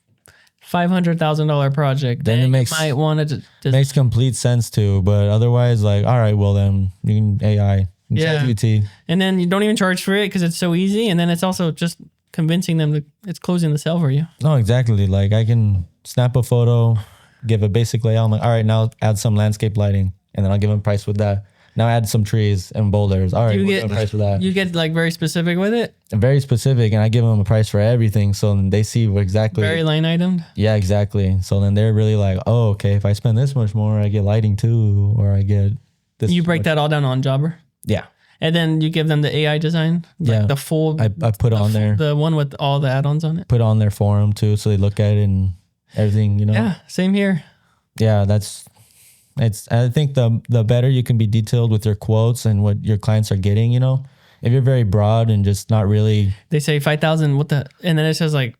$500,000 project.
Then it
might want to
makes complete sense too. But otherwise, like, all right, well then you can AI, ChatGPT.
And then you don't even charge for it because it's so easy. And then it's also just convincing them it's closing the sale for you.
No, exactly. Like I can snap a photo, give a basic layout. I'm like, all right, now add some landscape lighting, and then I'll give them a price with that. Now add some trees and boulders. All right, we'll give a price for that.
You get like very specific with it?
Very specific, and I give them a price for everything. So then they see what exactly.
Very line itemed?
Yeah, exactly. So then they're really like, oh, okay, if I spend this much more, I get lighting too, or I get this.
You break that all down on Jobber?
Yeah.
And then you give them the AI design? Like the full.
I put on there.
The one with all the add-ons on it?
Put on their forum too, so they look at it and everything, you know?
Yeah, same here.
Yeah, I think the better you can be detailed with your quotes and what your clients are getting, you know, if you're very broad and just not really.
They say 5,000, and then it says like,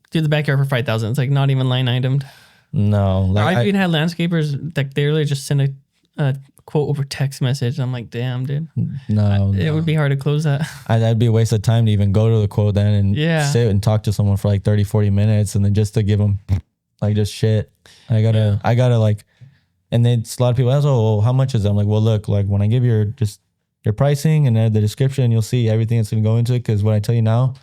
do the backyard for 5,000. It's like not even line itemed.
No. Like
I've even had landscapers that they really just send a quote over text message. I'm like, damn, dude.
No.
It would be hard to close that.
That'd be a waste of time to even go to the quote then and sit and talk to someone for like 30, 40 minutes and then just to give them like just shit. I gotta like, and then a lot of people ask, oh, well, how much is it? I'm like, well, look, like when I give your pricing and add the description, you'll see everything that's going to go into it. Because what I tell you now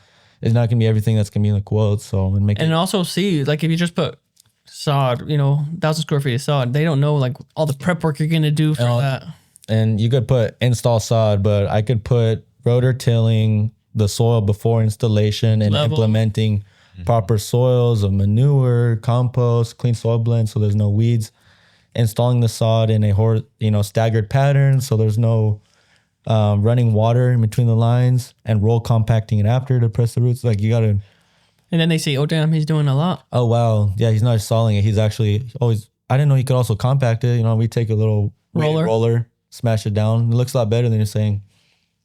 is not going to be everything that's going to be in the quote. So and
also see, like if you just put sod, 1,000 square feet of sod, they don't know like all the prep work you're going to do for that.
And you could put install sod, but I could put rotor tilling the soil before installation and implementing proper soils of manure, compost, clean soil blend so there's no weeds. Installing the sod in a staggered pattern so there's no running water in between the lines, and roll compacting it after to press the roots. Like you gotta.
And then they say, "Oh damn, he's doing a lot."
Oh wow, yeah, he's not installing it. He's actually always. I didn't know he could also compact it. You know, we take a little roller, smash it down. It looks a lot better than you're saying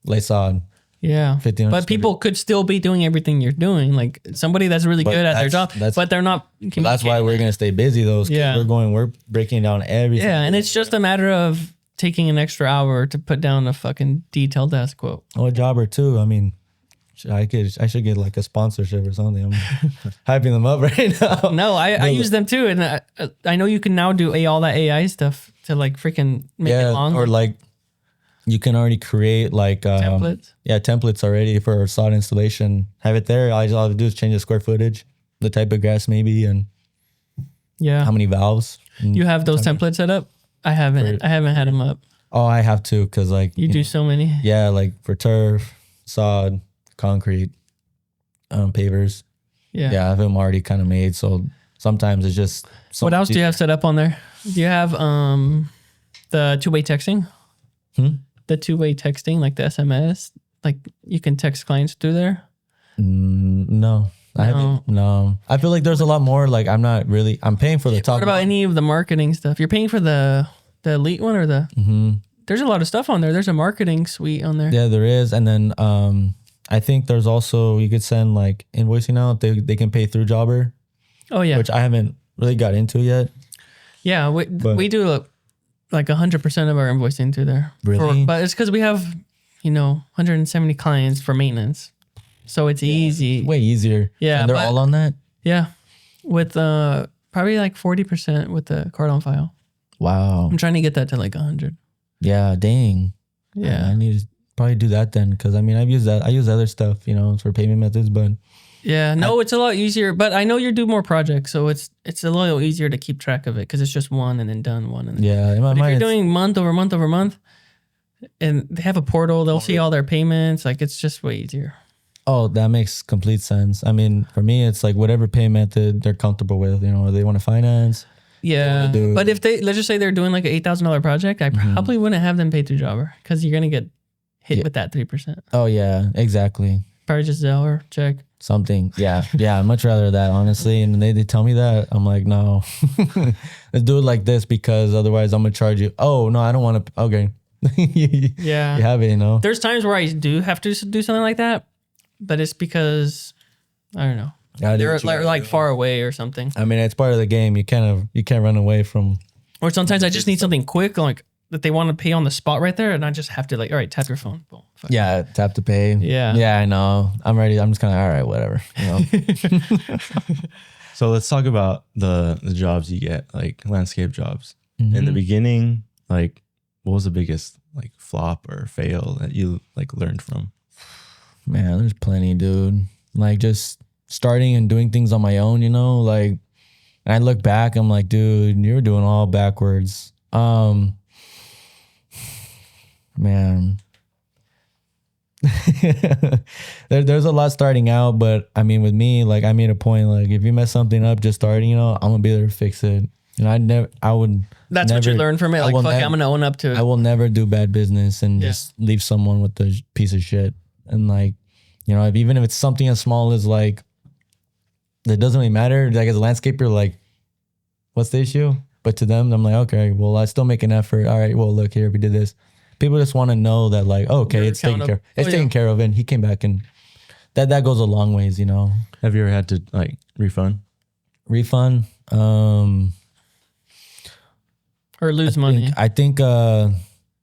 lay sod.
Yeah, but people could still be doing everything you're doing. Like somebody that's really good at their job, but they're not.
That's why we're gonna stay busy though. Yeah, we're breaking down everything.
Yeah, and it's just a matter of taking an extra hour to put down a fucking detailed ass quote.
Oh, a jobber too. I mean, I should get like a sponsorship or something. I'm hyping them up right now.
No, I use them too, and I know you can now do all that AI stuff to like freaking make it long.
Or like. You can already create like
templates.
Yeah, templates already for sod installation. Have it there. All I have to do is change the square footage, the type of grass maybe, and how many valves.
You have those templates set up? I haven't had them up.
Oh, I have to because like
you do so many.
Yeah, like for turf, sod, concrete, pavers. Yeah, I have them already kind of made. So sometimes it's just.
What else do you have set up on there? Do you have the two-way texting? The two-way texting, like the SMS, like you can text clients through there?
No. I haven't. No. I feel like there's a lot more. Like I'm paying for the top.
What about any of the marketing stuff? You're paying for the elite one or the there's a lot of stuff on there. There's a marketing suite on there.
Yeah, there is. And then I think there's also, you could send like invoicing out. They can pay through Jobber.
Oh yeah.
Which I haven't really got into yet.
Yeah, we do like 100% of our invoicing through there.
Really?
But it's because we have, 170 clients for maintenance. So it's easy.
Way easier.
Yeah.
And they're all on that?
Yeah. With probably like 40% with the card on file.
Wow.
I'm trying to get that to like 100.
Yeah, dang.
Yeah.
I need to probably do that then, because I mean, I've used that. I use other stuff, for payment methods, but
yeah, no, it's a lot easier. But I know you do more projects, so it's a little easier to keep track of it because it's just one and then done one. And then
yeah,
but if you're doing month over month over month, and they have a portal, they'll see all their payments. Like it's just way easier.
Oh, that makes complete sense. I mean, for me, it's like whatever pay method they're comfortable with. They want to finance.
Yeah, but if let's just say they're doing like an $8,000 project, I probably wouldn't have them pay through Jobber because you're gonna get hit with that 3%.
Oh yeah, exactly.
Probably just Zelle or check.
Something. Yeah. I'd much rather that, honestly. And they tell me that. I'm like, no, let's do it like this because otherwise I'm going to charge you. Oh, no, I don't want to. Okay.
Yeah.
You have it,
There's times where I do have to do something like that, but it's because, I don't know. They're like far away or something.
I mean, it's part of the game. You can't run away from.
Or sometimes I just need something quick, like that they want to pay on the spot right there. And I just have to all right, tap your phone. Boom.
Yeah, tap to pay.
Yeah.
Yeah, I know. I'm ready. I'm just kind of, all right, whatever.
So let's talk about the jobs you get, like landscape jobs.
Mm-hmm.
In the beginning, like what was the biggest like flop or fail that you like learned from?
Man, there's plenty, dude. Like just starting and doing things on my own, like, and I look back, I'm like, dude, you were doing all backwards. Man. There's a lot starting out, but I mean, with me, like I made a point, like if you mess something up just starting, I'm gonna be there to fix it. That's
what you learn from it. Like, fuck, I'm gonna own up to it.
I will never do bad business and just leave someone with a piece of shit. And like, even if it's something as small as like, it doesn't really matter. Like as a landscaper, like, what's the issue? But to them, I'm like, okay, well, I still make an effort. All right, well, look here, we did this. People just want to know that, like, oh, okay, it's taken care of. It's taken care of, and he came back, and that goes a long ways,
Have you ever had to like refund?
Or lose money?
I think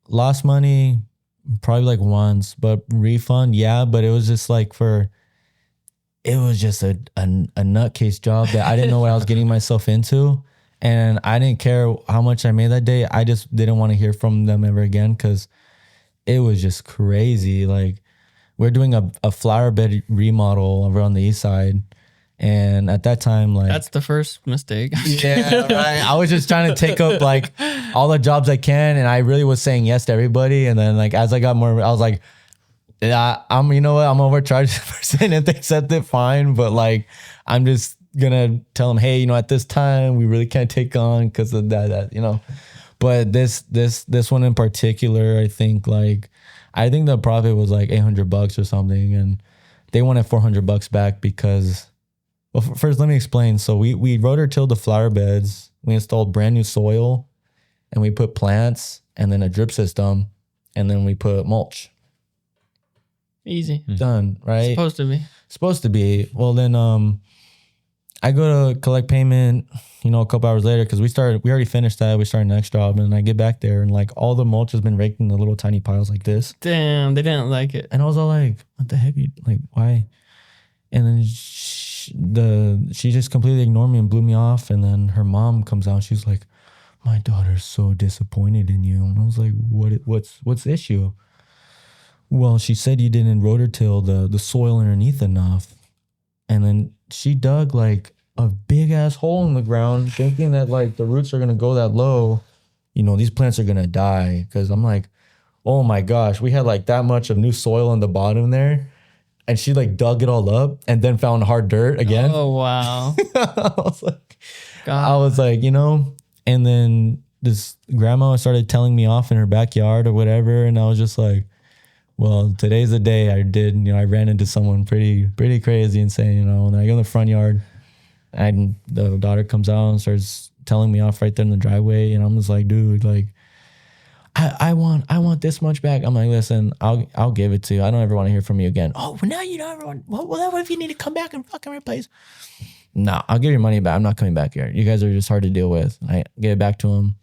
lost money probably like once, but refund, yeah. But it was just like it was just a nutcase job that I didn't know what I was getting myself into. And I didn't care how much I made that day. I just didn't want to hear from them ever again because it was just crazy. Like we're doing a flower bed remodel over on the east side. And at that time, like...
That's the first mistake.
Yeah, right. I was just trying to take up like all the jobs I can. And I really was saying yes to everybody. And then like as I got more, I was like, yeah, I'm overcharged percent. If they accept it, fine. But like, I'm just gonna tell them, hey, at this time we really can't take on because of that. But this one in particular, I think the profit was like $800 or something, and they wanted $400 back because, well, first let me explain. So we rotor-tilled the flower beds, we installed brand new soil, and we put plants and then a drip system, and then we put mulch.
Easy.
Done, right? Supposed to be. Well, then I go to collect payment, a couple hours later because we already finished that. We started the next job, and I get back there and like all the mulch has been raked in the little tiny piles like this.
Damn, they didn't like it.
And I was all like, what the heck? Like, why? And then she just completely ignored me and blew me off. And then her mom comes out. She's like, my daughter's so disappointed in you. And I was like, what's the issue? Well, she said you didn't rotor-till the soil underneath enough. And then she dug like a big ass hole in the ground thinking that like the roots are going to go that low. These plants are going to die. Cause I'm like, oh my gosh, we had like that much of new soil on the bottom there. And she like dug it all up and then found hard dirt again.
Oh, wow.
I was like, and then this grandma started telling me off in her backyard or whatever. And I was just like, well, today's the day I did, I ran into someone pretty crazy and saying, and I go in the front yard and the daughter comes out and starts telling me off right there in the driveway. And I'm just like, dude, like, I want this much back. I'm like, listen, I'll give it to you. I don't ever want to hear from you again. Oh, well, now you don't ever want. Well, what if you need to come back and fucking replace? No, I'll give your money back. I'm not coming back here. You guys are just hard to deal with. I gave it back to him.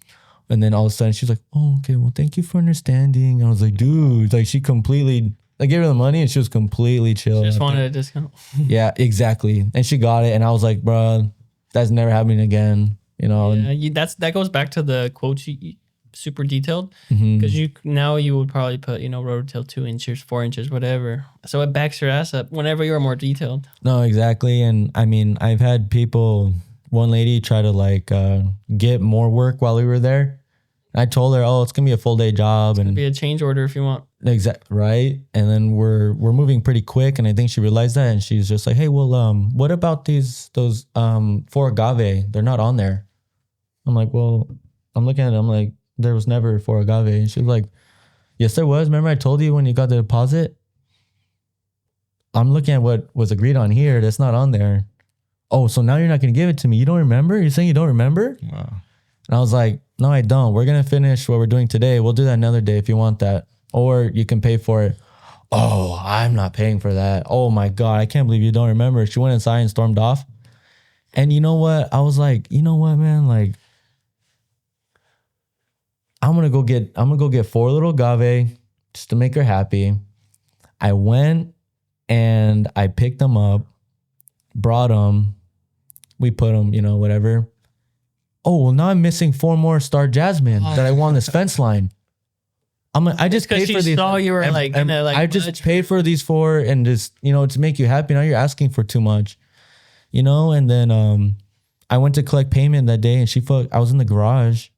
And then all of a sudden she's like, oh, okay, well, thank you for understanding. I was like, dude, like she completely, I gave her the money and she was completely chill.
She just wanted a discount.
Yeah, exactly. And she got it. And I was like, bro, that's never happening again. You know?
Yeah, that goes back to the quote sheet, super detailed. Because you would probably put, rototill 2 inches, 4 inches, whatever. So it backs your ass up whenever you're more detailed.
No, exactly. And I mean, I've had people, one lady try to like get more work while we were there. I told her, oh, it's going to be a full day job.
It'll be a change order if you want.
Right. And then we're moving pretty quick. And I think she realized that. And she's just like, hey, well, what about those 4 agave? They're not on there. I'm like, well, I'm looking at it. I'm like, there was never 4 agave. And she was like, yes, there was. Remember I told you when you got the deposit? I'm looking at what was agreed on here. That's not on there. Oh, so now you're not going to give it to me. You don't remember? You're saying you don't remember?
Wow.
And I was like, no, I don't. We're going to finish what we're doing today. We'll do that another day if you want that. Or you can pay for it. Oh, I'm not paying for that. Oh my God. I can't believe you don't remember. She went inside and stormed off. And you know what? I was like, you know what, man? Like, I'm going to go get 4 little agave just to make her happy. I went and I picked them up, brought them. We put them, whatever. Oh, well, now I'm missing 4 more Star Jasmine that I want on this fence line. I'm like, I just paid for these.
Saw you were
I just paid for these 4 and just, to make you happy. Now you're asking for too much, and then I went to collect payment that day and I was in the garage.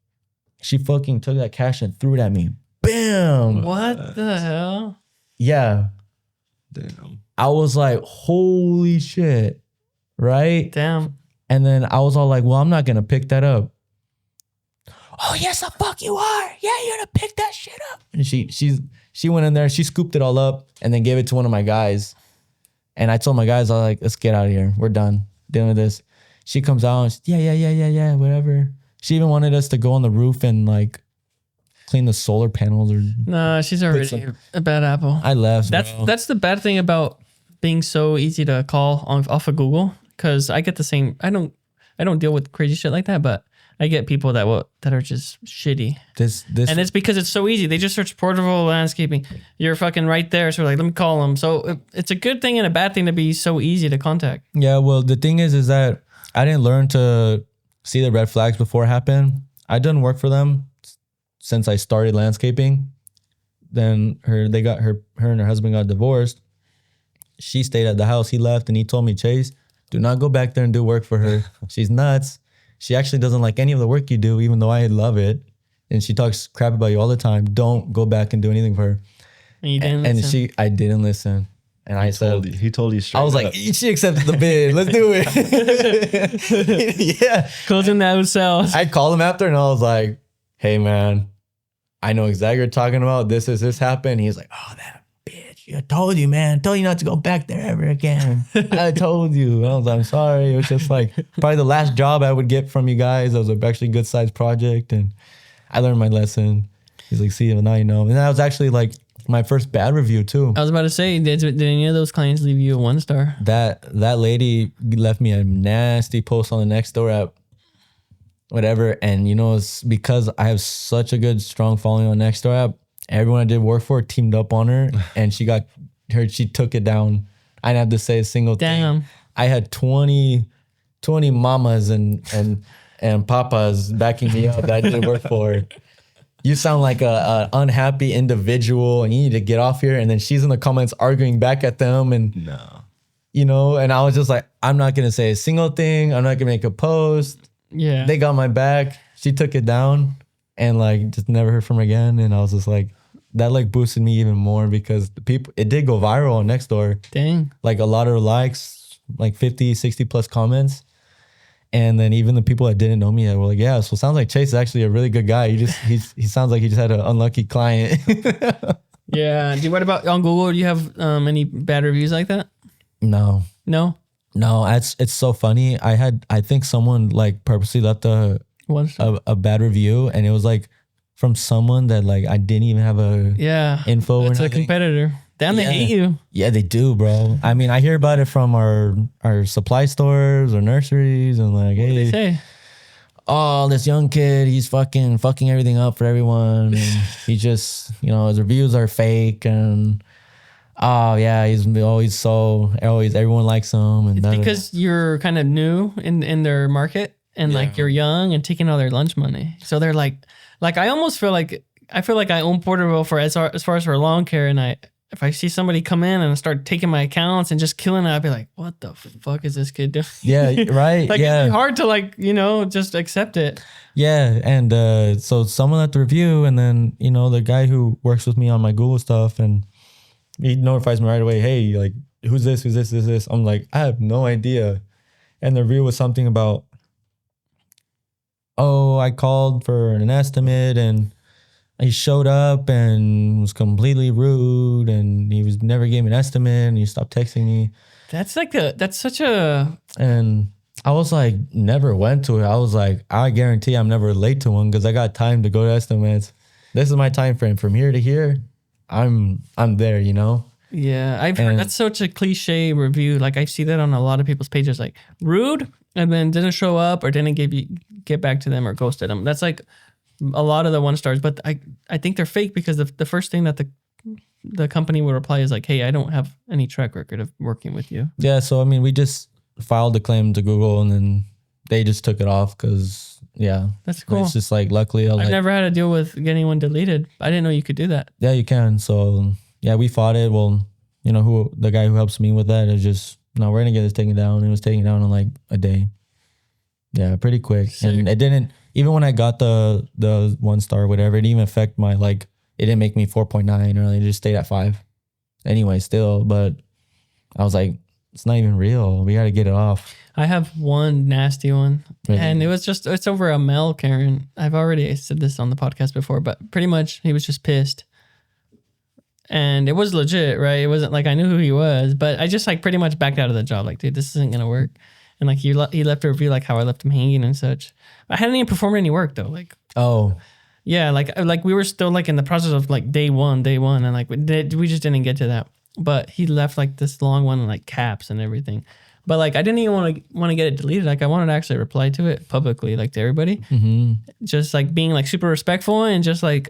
She fucking took that cash and threw it at me. Bam.
What the hell?
Yeah.
Damn.
I was like, holy shit. Right?
Damn.
And then I was all like, well, I'm not going to pick that up. Oh, yes, the fuck you are. Yeah, you're going to pick that shit up. And she went in there. She scooped it all up and then gave it to one of my guys. And I told my guys, I was like, let's get out of here. We're done dealing with this. She comes out and she's, yeah, whatever. She even wanted us to go on the roof and like clean the solar panels.
Nah, she's already a bad apple.
I left.
That's the bad thing about being so easy to call off of Google. Because I get the same. I don't deal with crazy shit like that, but I get people that are just shitty. And it's because it's so easy. They just search portable landscaping. You're fucking right there. So we're like, let me call them. So it's a good thing and a bad thing to be so easy to contact.
Yeah. Well, the thing is that I didn't learn to see the red flags before it happened. I done work for them since I started landscaping. Then her and her husband got divorced. She stayed at the house. He left and he told me, Chase, do not go back there and do work for her. She's nuts. She actually doesn't like any of the work you do, even though I love it. And she talks crap about you all the time. Don't go back and do anything for her.
And you didn't listen.
I didn't listen. And I said,
he told you straight
I was
up.
like, she accepted the bid. Let's do it. Yeah.
Closing those cells.
I called him after and I was like, hey man, I know exactly what you're talking about. This happened. He's like, oh, that bitch. I told you, man. I told you not to go back there ever again. I told you. I was like, I'm sorry. It was just like probably the last job I would get from you guys. It was actually a good sized project. And I learned my lesson. He's like, see, now you know. And that was actually like my first bad review too.
I was about to say, did any of those clients leave you a 1-star?
That lady left me a nasty post on the Nextdoor app. Whatever. And it's because I have such a good, strong following on Nextdoor app. Everyone I did work for teamed up on her and she took it down. I didn't have to say a single thing. I had 20 mamas and papas backing me up that I did work for. You sound like a unhappy individual and you need to get off here. And then she's in the comments arguing back at them. And, and I was just like, I'm not going to say a single thing. I'm not going to make a post.
Yeah.
They got my back. She took it down and like just never heard from her again. And I was just like, that like boosted me even more because it did go viral on Nextdoor.
Dang.
Like a lot of likes, like 50, 60 plus comments. And then even the people that didn't know me were like, yeah, so it sounds like Chase is actually a really good guy. He sounds like he just had an unlucky client.
Yeah. What about on Google? Do you have any bad reviews like that?
No.
No?
No, it's so funny. I think someone like purposely left a bad review and it was like from someone that like I didn't even have a info.
It's a competitor. Damn, they hate you.
Yeah, they do, bro. I mean, I hear about it from our supply stores or nurseries, and like,
What do they
hey,
say?
oh, this young kid, he's fucking everything up for everyone, and he just, his reviews are fake, and oh yeah, he's always everyone likes him, and
It's because you're kind of new in their market, and like you're young and taking all their lunch money. So they're like I almost feel like I own Porterville for as far as for lawn care, and if I see somebody come in and start taking my accounts and just killing it, I'd be like, what the fuck is this kid doing?
Yeah, right.
Like
yeah.
it's hard to just accept it.
Yeah, and so someone left the review, and then the guy who works with me on my Google stuff, and he notifies me right away. Hey, like, who's this? I'm like, I have no idea. And the review was something about, oh, I called for an estimate, and he showed up and was completely rude, and he never gave me an estimate, and he stopped texting me.
That's such a.
And I was like, never went to it. I was like, I guarantee I'm never late to one because I got time to go to estimates. This is my time frame from here to here. I'm there,
Yeah, I've heard that's such a cliche review. Like I see that on a lot of people's pages, like rude, and then didn't show up or didn't get back to them or ghosted them. That's like a lot of the 1 stars, but I think they're fake because the first thing that the company would reply is like, hey, I don't have any track record of working with you.
Yeah, so I mean, we just filed the claim to Google, and then they just took it off because
that's cool.
It's just like, luckily,
I've never had to deal with getting one deleted. I didn't know you could do that.
Yeah, you can. So yeah, we fought it. Well, the guy who helps me with that is just, no, we're gonna get this taken down. It was taken down in like a day. Yeah, pretty quick. Sick. And it didn't, even when I got the 1 star or whatever, it didn't even affect my, like, it didn't make me 4.9 or it just stayed at 5 anyway still. But I was like, it's not even real. We got to get it off.
I have one nasty one,
really?
And it's over a Mel Karen. I've already said this on the podcast before, but pretty much he was just pissed. And it was legit, right? It wasn't like I knew who he was, but I just like pretty much backed out of the job. Like, dude, this isn't going to work. And like he left a review like how I left him hanging and such. I hadn't even performed any work though. Like,
oh
yeah, like we were still like in the process of like day one, and like we just didn't get to that. But he left like this long one, like caps and everything. But like I didn't even want to get it deleted. Like I wanted to actually reply to it publicly, like to everybody.
Mm-hmm.
Just like being like super respectful and just like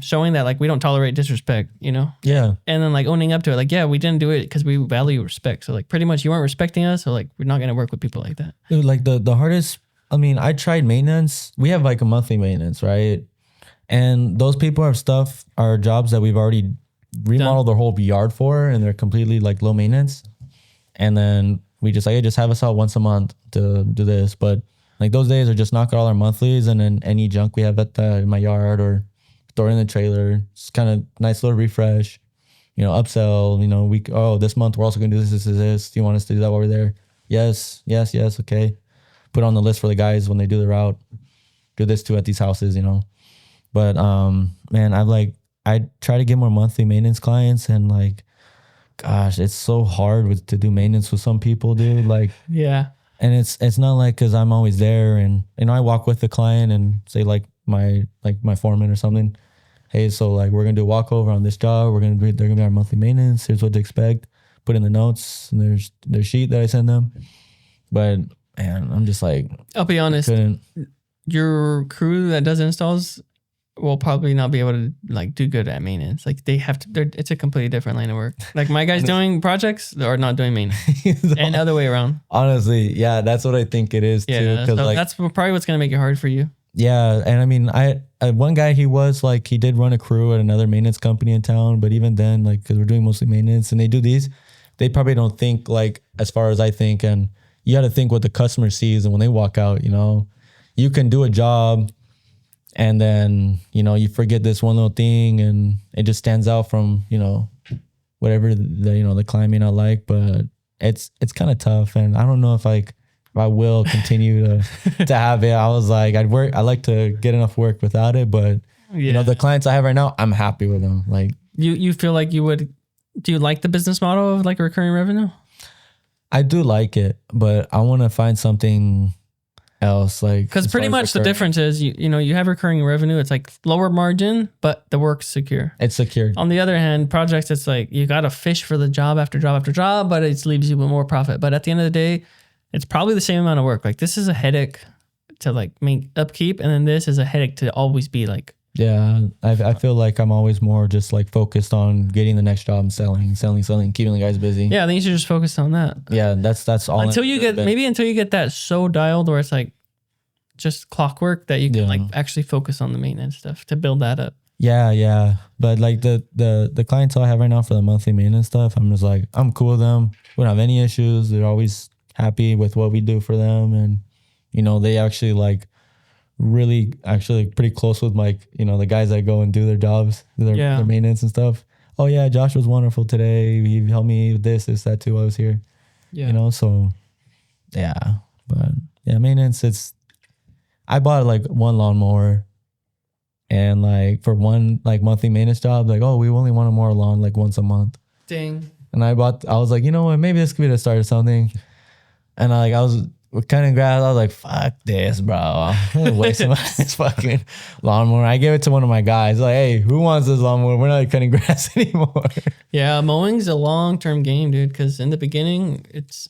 showing that like we don't tolerate disrespect,
Yeah.
And then like owning up to it, like, yeah, we didn't do it because we value respect. So like pretty much you weren't respecting us, so like we're not gonna work with people like that.
Dude, like the hardest. I mean, I tried maintenance. We have like a monthly maintenance, right? And those people are jobs that we've already remodeled their whole yard for, and they're completely like low maintenance. And then we just like, hey, just have us out once a month to do this. But like those days are just knock out all our monthlies, and then any junk we have in my yard or throw it in the trailer. It's kind of nice little refresh, upsell, this month we're also going to do this. Do you want us to do that while we're there? Yes. Okay. Put on the list for the guys when they do the route. Do this too at these houses, But man, I try to get more monthly maintenance clients, and like, gosh, it's so hard to do maintenance with some people, dude. Like,
yeah.
And it's not like because I'm always there, and I walk with the client and say like my foreman or something. Hey, so like we're gonna do a walkover on this job. They're gonna be our monthly maintenance. Here's what to expect. Put in the notes, and there's their sheet that I send them. But man, I'm just like,
I'll be honest. Your crew that does installs will probably not be able to like do good at maintenance. Like they have to. It's a completely different line of work. Like my guys doing projects are not doing maintenance, and other way around.
Honestly, yeah, that's what I think it is too.
Because so that's probably what's gonna make it hard for you.
Yeah, and I mean, I one guy he did run a crew at another maintenance company in town, but even then, like, because we're doing mostly maintenance, and they do these, they probably don't think like as far as I think, and you got to think what the customer sees, and when they walk out, you can do a job, and then you forget this one little thing, and it just stands out from whatever the client may not like, but it's kind of tough, and I don't know if I will continue to have it. I was like, I like to get enough work without it, but the clients I have right now, I'm happy with them. Like
you feel like you would. Do you like the business model of like a recurring revenue?
I do like it, but I want to find something else. Like,
because
as
pretty
far as
much the
recurring,
difference is you have recurring revenue. It's like lower margin, but the work's secure.
it's secured.
On the other hand, projects, it's like you got to fish for the job after job after job, but it leaves you with more profit. But at the end of the day, it's probably the same amount of work. Like this is a headache to like make upkeep, and then this is a headache to always be like.
Yeah, I feel like I'm always more just like focused on getting the next job and selling, keeping the guys busy.
Yeah, then you should just focus on that.
Yeah, that's all.
Until you get that so dialed where it's like just clockwork that you can like actually focus on the maintenance stuff to build that up.
Yeah. But like the clientele I have right now for the monthly maintenance stuff, I'm just like, I'm cool with them. We don't have any issues. They're always happy with what we do for them. And, they actually like really actually pretty close with like, the guys that go and do their jobs, their maintenance and stuff. Oh yeah, Josh was wonderful today. He helped me with this, that too. I was here. Yeah. So yeah. But yeah, maintenance, I bought like one lawnmower. And like for one like monthly maintenance job, like, oh, we only want to mow our lawn like once a month.
Dang.
And I was like, you know what, maybe this could be the start of something. And I was cutting grass. I was like, fuck this, bro. I'm wasting my fucking lawnmower. I gave it to one of my guys. Like, hey, who wants this lawnmower? We're not cutting grass anymore.
Yeah, mowing's a long-term game, dude, because in the beginning, it's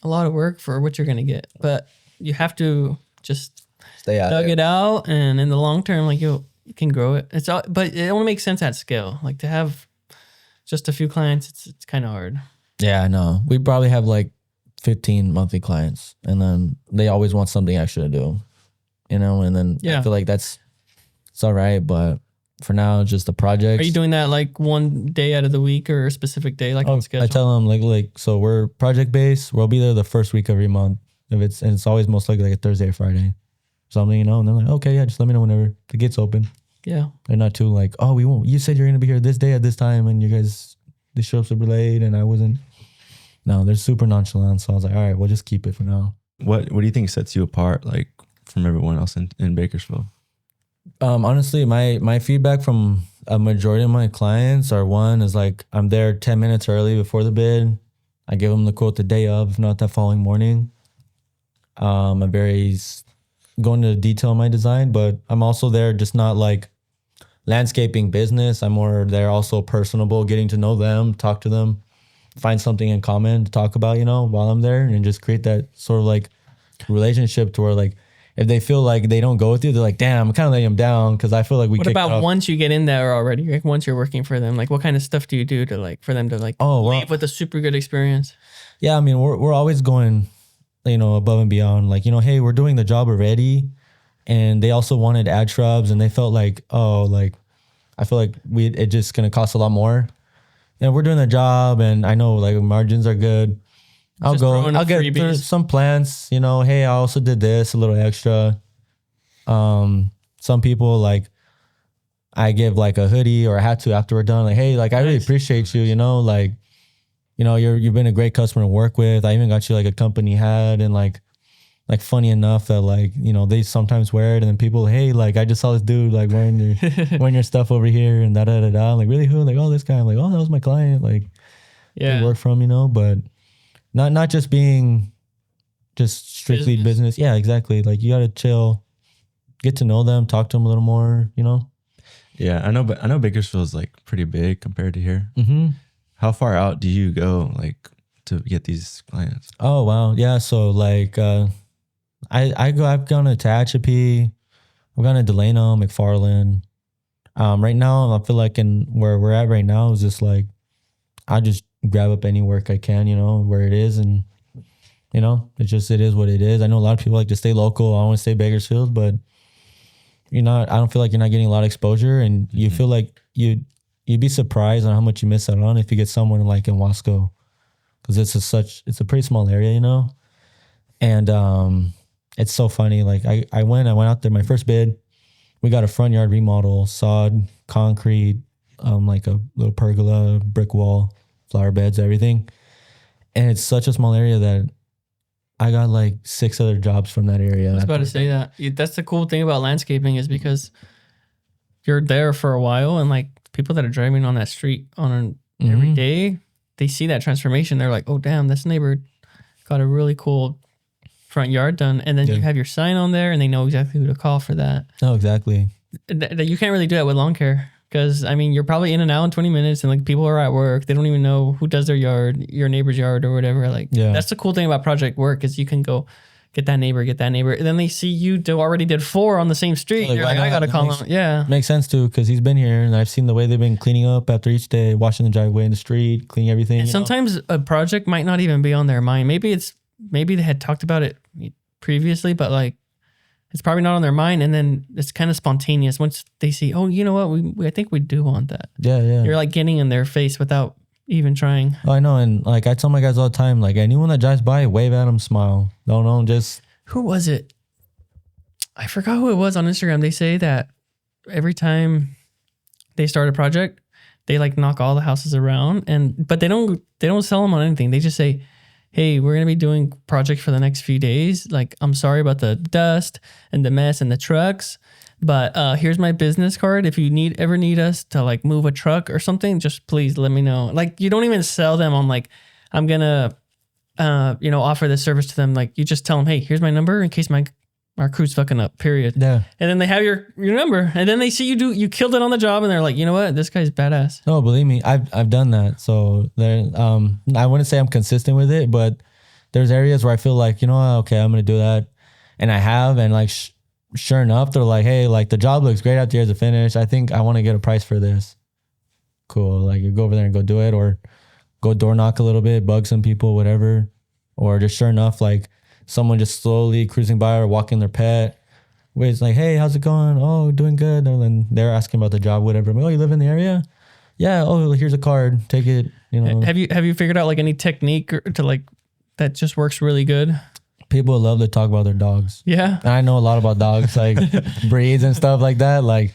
a lot of work for what you're going to get. But you have to just
stay out
dug it out, and in the long term, like you can grow it. But it only makes sense at scale. Like to have just a few clients, it's kind of hard.
Yeah, I know. We probably have like 15 monthly clients, and then they always want something extra to do, and then I feel like it's all right, but for now, just the projects.
Are you doing that like one day out of the week or a specific day, like on schedule?
I tell them like so we're project based. We'll be there the first week every month. And it's always most likely like a Thursday or Friday, something, and they're like, okay, yeah, just let me know whenever the gate's open.
Yeah,
they're not too like, oh, we won't. You said you're gonna be here this day at this time, and you guys they show up super late, and I wasn't. No, they're super nonchalant. So I was like, all right, we'll just keep it for now.
What do you think sets you apart, like from everyone else in Bakersfield?
Honestly, my feedback from a majority of my clients are one is like I'm there 10 minutes early before the bid. I give them the quote the day of, if not that following morning. I'm very going into detail in my design, but I'm also there just not like landscaping business. I'm more there also personable, getting to know them, talk to them, find something in common to talk about, while I'm there, and just create that sort of like relationship to where like if they feel like they don't go with you, they're like, damn, I'm kind of letting them down because I feel like we. What
about once you get in there already? Like once you're working for them, like what kind of stuff do you do to like for them to like leave with a super good experience?
Yeah, I mean we're always going, above and beyond. Like hey, we're doing the job already, and they also wanted ad shrubs, and they felt like I feel like it just gonna cost a lot more. And we're doing the job, and I know like margins are good. I'll get some plants, hey, I also did this, a little extra. Some people like I give like a hoodie or a hat to after we're done. Like, hey, like I really appreciate you, you've been a great customer to work with. I even got you like a company hat, and like funny enough that like, they sometimes wear it, and then people, hey, like I just saw this dude like wearing your stuff over here and da. I'm like, really, who? Like, oh, this guy. I'm like, oh, that was my client. Like, work from, but not just being just strictly business. Yeah, exactly. Like you gotta chill, get to know them, talk to them a little more,
Yeah, I know Bakersfield is like pretty big compared to here.
Mm-hmm.
How far out do you go like to get these clients?
Oh wow, yeah. So like, I've gone to Tehachapi, I've gone to Delano, McFarland. Right now I feel like in where we're at right now is just like I just grab up any work I can, where it is, and it is what it is. I know a lot of people like to stay local. I don't want to stay Bakersfield, but I don't feel like you're not getting a lot of exposure, and you feel like you'd be surprised on how much you miss out on if you get someone like in Wasco, because it's a pretty small area, and it's so funny. Like I went out there, my first bid, we got a front yard remodel, sod, concrete, like a little pergola, brick wall, flower beds, everything. And it's such a small area that I got like 6 other jobs from that area.
I was about to say that. That's the cool thing about landscaping is because you're there for a while, and like people that are driving on that street every day, they see that transformation. They're like, oh, damn, this neighbor got a really cool front yard done, and then you have your sign on there, and they know exactly who to call for that.
No, exactly.
You can't really do that with lawn care because I mean you're probably in and out in 20 minutes, and like people are at work, they don't even know who does their yard, your neighbor's yard or whatever. Like that's the cool thing about project work is you can go get that neighbor, and then they see you already did 4 on the same street. You're like, I gotta call him. Yeah,
makes sense too because he's been here, and I've seen the way they've been cleaning up after each day, washing the driveway in the street, cleaning everything.
And sometimes a project might not even be on their mind. Maybe they had talked about it previously, but like. It's probably not on their mind, and then it's kind of spontaneous once they see, oh, you know what, I think we do want that.
Yeah.
You're like getting in their face without even trying.
Oh, I know, and like I tell my guys all the time, like anyone that drives by, wave at them, smile. Don't just.
Who was it? I forgot who it was on Instagram. They say that every time they start a project, they like knock all the houses around, but they don't sell them on anything. They just say, hey, we're going to be doing projects for the next few days. Like, I'm sorry about the dust and the mess and the trucks, but here's my business card. If you ever need us to like move a truck or something, just please let me know. Like, you don't even sell them on like, I'm going to, offer this service to them. Like, you just tell them, hey, here's my number in case our crew's fucking up, period.
Yeah.
And then they have your number, and then they see you killed it on the job, and they're like, you know what? This guy's badass.
No, believe me, I've done that. So there, I wouldn't say I'm consistent with it, but there's areas where I feel like, okay, I'm going to do that. And I have, and like, sure enough, they're like, hey, like the job looks great after the finish. I think I want to get a price for this. Cool. Like you go over there and go do it, or go door knock a little bit, bug some people, whatever. Or just sure enough, like, someone just slowly cruising by or walking their pet. Where it's like, hey, how's it going? Oh, doing good. And then they're asking about the job, whatever. I'm like, oh, you live in the area? Yeah. Oh, here's a card. Take it.
Have you figured out like any technique to like that just works really good?
People love to talk about their dogs.
Yeah.
And I know a lot about dogs, like breeds and stuff like that. Like,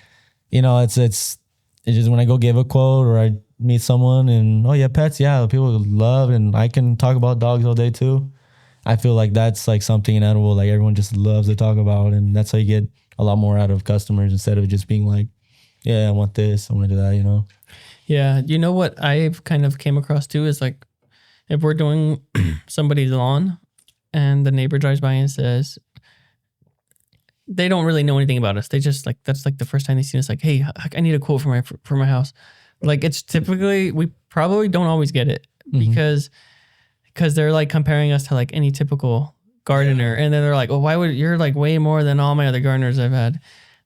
it's just when I go give a quote or I meet someone and, oh yeah, pets. Yeah. People love, and I can talk about dogs all day too. I feel like that's like something in edible, like everyone just loves to talk about, and that's how you get a lot more out of customers instead of just being like, yeah, I want this, I want to do that,
Yeah. You know what I've kind of came across too is like, if we're doing somebody's lawn and the neighbor drives by and says, they don't really know anything about us. They just like, that's like the first time they see us like, hey, I need a quote for my house. Like it's typically, we probably don't always get it because they're like comparing us to like any typical gardener. And then they're like, well, you're like way more than all my other gardeners I've had.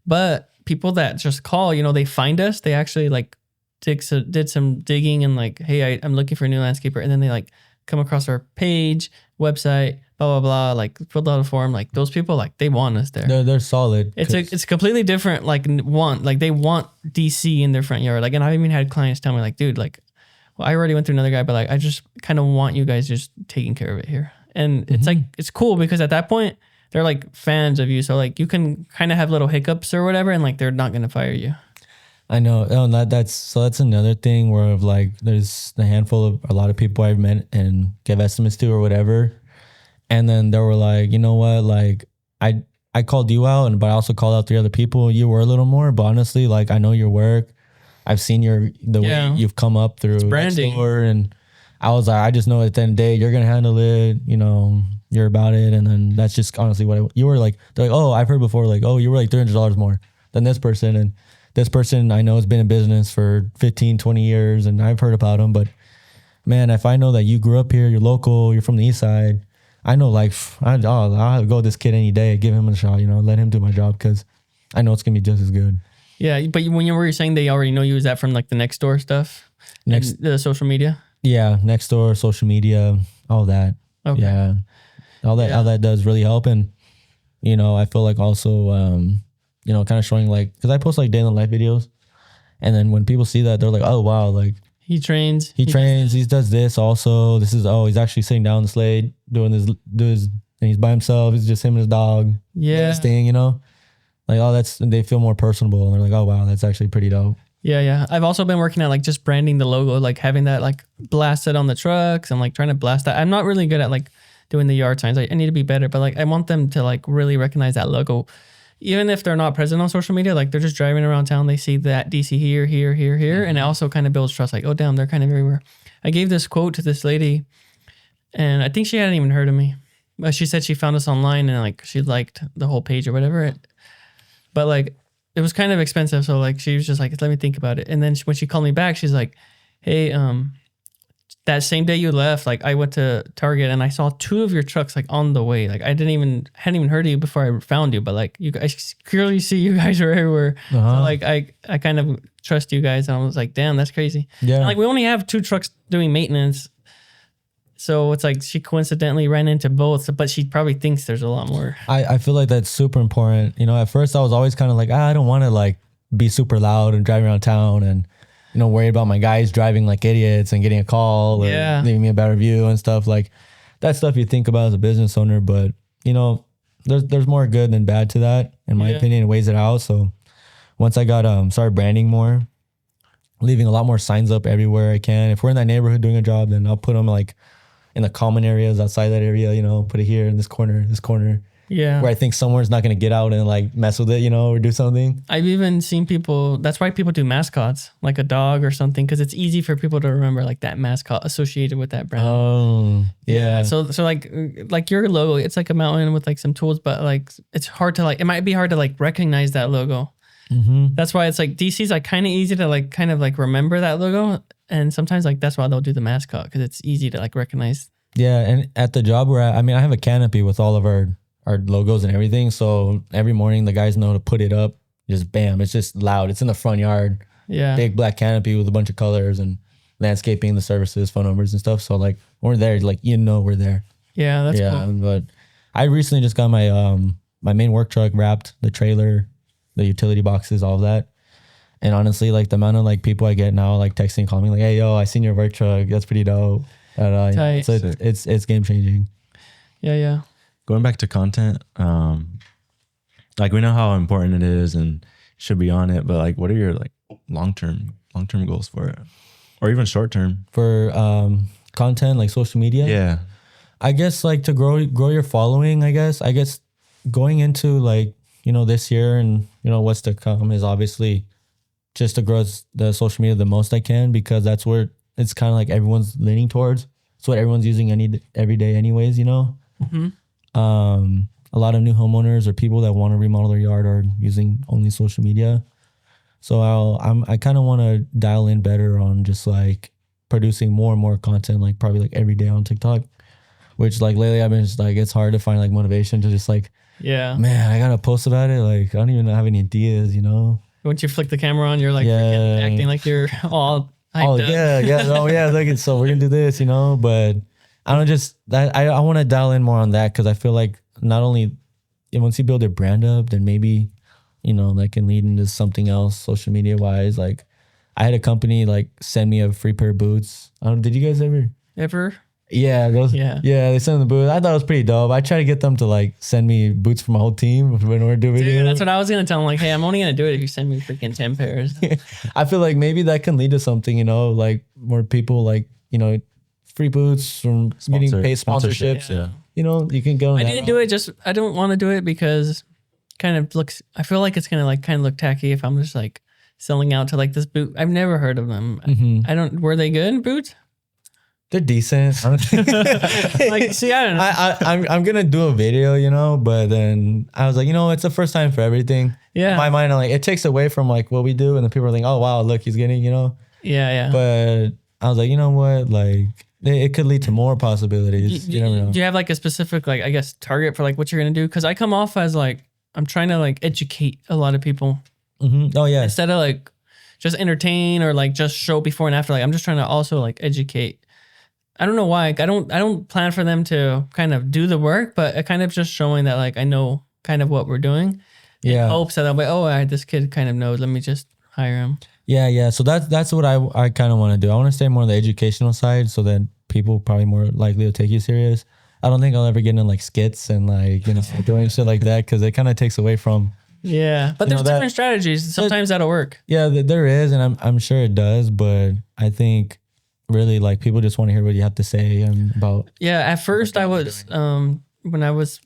But people that just call, they find us, they actually like did some digging and like, hey, I'm looking for a new landscaper. And then they like come across our page, website, blah, blah, blah, like filled out a form. Like those people, like they want us there.
They're solid.
It's completely different. Like they want DC in their front yard. Like, and I've even had clients tell me like, dude, like, well, I already went through another guy, but like, I just kind of want you guys just taking care of it here. And it's like, it's cool because at that point they're like fans of you. So like you can kind of have little hiccups or whatever. And like, they're not going to fire you.
I know. Oh, that's another thing where like, there's a handful of a lot of people I've met and give estimates to or whatever. And then they were like, you know what? Like I called you out, but I also called out 3 other people. You were a little more, but honestly, like I know your work. I've seen the way you've come up through
branding,
and I was like, I just know at the end of the day, you're going to handle it, you're about it. And then that's just honestly what you were like, they're like, oh, I've heard before, like, oh, you were like $300 more than this person. And this person I know has been in business for 15, 20 years and I've heard about him. But man, if I know that you grew up here, you're local, you're from the east side, I know like, I'll go with this kid any day, give him a shot, let him do my job because I know it's going to be just as good. Yeah,
but when you were saying they already know you, is that from like the next door stuff? The social media?
Yeah, next door, social media, all that. Okay. Yeah. All that does really help. And, I feel like also, kind of showing like, because I post like day in the life videos. And then when people see that, they're like, oh, wow, like.
He trains.
He does this also. This is, he's actually sitting down the slate doing his, and he's by himself. It's just him and his dog.
Yeah.
This thing, Like, they feel more personable and they're like, oh, wow, that's actually pretty dope.
Yeah. I've also been working at like just branding the logo, like having that like blasted on the trucks and like trying to blast that. I'm not really good at like doing the yard signs. I need to be better, but like I want them to like really recognize that logo. Even if they're not present on social media, like they're just driving around town, they see that DC here. And it also kind of builds trust. Like, oh, damn, they're kind of everywhere. I gave this quote to this lady and I think she hadn't even heard of me. But she said she found us online and like she liked the whole page or whatever. But like it was kind of expensive, so like she was just like, let me think about it. And then when she called me back, she's like, hey, that same day you left, like I went to Target and I saw 2 of your trucks like on the way. Like I hadn't even heard of you before I found you, but like you guys clearly see you guys are everywhere. So like I kind of trust you guys, and I was like, damn, that's crazy. Yeah. And like we only have 2 trucks doing maintenance, so it's like she coincidentally ran into both, but she probably thinks there's a lot more.
I feel like that's super important. You know, at first I was always kind of like, I don't want to like be super loud and driving around town and, you know, worried about my guys driving like idiots and getting a call or leaving me a bad review and stuff. Like that stuff you think about as a business owner, but you know, there's more good than bad to that, in my opinion. It weighs it out. So once I got started branding more, leaving a lot more signs up everywhere I can. If we're in that neighborhood doing a job, then I'll put them like in the common areas outside that area, you know, put it here in this corner. Yeah. Where I think someone's not going to get out and like mess with it, you know, or do something.
I've even seen people, that's why people do mascots, like a dog or something, because it's easy for people to remember like that mascot associated with that brand.
Oh, yeah.
So like your logo, it's like a mountain with like some tools, but like it's hard to like, it might be hard to like recognize that logo. Mm-hmm. That's why it's like DC's like kind of easy to like kind of like remember that logo. And sometimes like that's why they'll do the mascot, because it's easy to like recognize.
Yeah. And at the job where I mean, I have a canopy with all of our logos and everything. So every morning the guys know to put it up. Just bam. It's just loud. It's in the front yard. Yeah. Big black canopy with a bunch of colors and landscaping, the services, phone numbers and stuff. So like when we're there, like, you know, we're there.
Yeah. That's cool.
But I recently just got my, my main work truck wrapped, the trailer, the utility boxes, all of that. And honestly, like the amount of like people I get now, like texting, calling me like, hey, yo, I seen your work truck. That's pretty dope. So it's game changing.
Yeah. Yeah.
Going back to content, like we know how important it is and should be on it, but like, what are your like long-term goals for it, or even short-term
for content, like social media?
Yeah,
I guess like to grow your following. I guess going into like, you know, this year and you know what's to come is obviously just to grow the social media the most I can, because that's where it's kind of like everyone's leaning towards. It's what everyone's using every day, anyways. You know. Mm-hmm. A lot of new homeowners or people that want to remodel their yard are using only social media. So I kind of want to dial in better on just like producing more and more content, like probably like every day on TikTok, which like lately I've been just like, it's hard to find like motivation to just like, man, I got to post about it. Like, I don't even have any ideas, you know?
Once you flick the camera on, you're like acting like you're all hyped up.
Like, so we're going to do this, you know, but I don't just that I want to dial in more on that, because I feel like not only once you build your brand up, then maybe, you know, that can lead into something else social media wise. Like I had a company like send me a free pair of boots. Did you guys ever? Yeah, they sent the boots. I thought it was pretty dope. I try to get them to like send me boots for my whole team when we're doing videos.
That's what I was gonna tell them. Like, hey, I'm only gonna do it if you send me freaking 10 pairs.
I feel like maybe that can lead to something, you know, like more people like, you know, free boots from getting paid sponsorships. Yeah. You know, you can go.
I didn't do it. I don't want to do it because kind of looks, I feel like it's going to like kind of look tacky if I'm just like selling out to like this boot. I've never heard of them. Mm-hmm. Were they good boots?
They're decent.
Like, see, I don't know.
I'm going to do a video, you know, but then I was like, you know, it's the first time for everything. Yeah. In my mind, I'm like, it takes away from like what we do. And the people are like, oh, wow, look, he's getting, you know.
Yeah.
But I was like, you know what, like, it could lead to more possibilities. You never know.
Do you have like a specific, like, I guess, target for like what you're going to do? Because I come off as like, I'm trying to like educate a lot of people.
Mm-hmm. Oh, yeah.
Instead of like just entertain or like just show before and after. Like I'm just trying to also like educate. I don't know why. Like, I don't plan for them to kind of do the work, but it kind of just showing that like I know kind of what we're doing. Yeah. In hopes that I'll be, this kid kind of knows. Let me just hire him.
Yeah. So that's what I kind of want to do. I want to stay more on the educational side, so that people probably more likely to take you serious. I don't think I'll ever get into like skits and like, you know, doing shit like that, because it kind of takes away from.
Yeah, but there's different strategies. Sometimes that'll work.
Yeah, there is, and I'm sure it does. But I think really like people just want to hear what you have to say about.
Yeah, at first I was when I was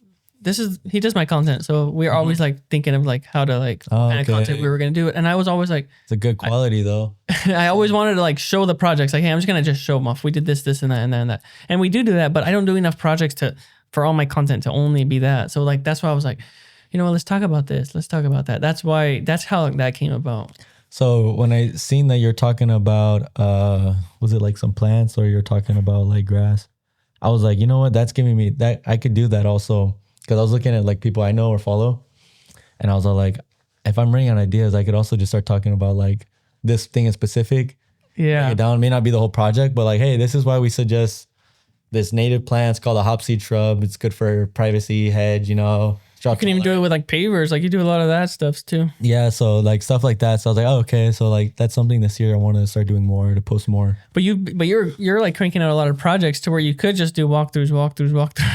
he does my content. So we're always like thinking of like how to like kind of content we were going to do it. And I was always like,
it's a good quality though.
I always wanted to like show the projects. Like, hey, I'm just going to just show them off. We did this, and that, and that, and that. And we do that, but I don't do enough projects for all my content to only be that. So like, that's why I was like, you know what, let's talk about this. Let's talk about that. That's how that came about.
So when I seen that you're talking about, was it like some plants or you're talking about like grass? I was like, you know what? That's giving me that I could do that also. Cause I was looking at like people I know or follow. And I was all like, if I'm running out of ideas, I could also just start talking about like this thing in specific.
Yeah.
Down may not be the whole project, but like, hey, this is why we suggest this native plant. It's called a hopseed shrub. It's good for privacy hedge, you know.
You can even do it with like pavers. Like you do a lot of that stuff too.
Yeah. So like stuff like that. So I was like, oh, okay. So like that's something this year I want to start doing more, to post more.
But you're like cranking out a lot of projects to where you could just do walkthroughs.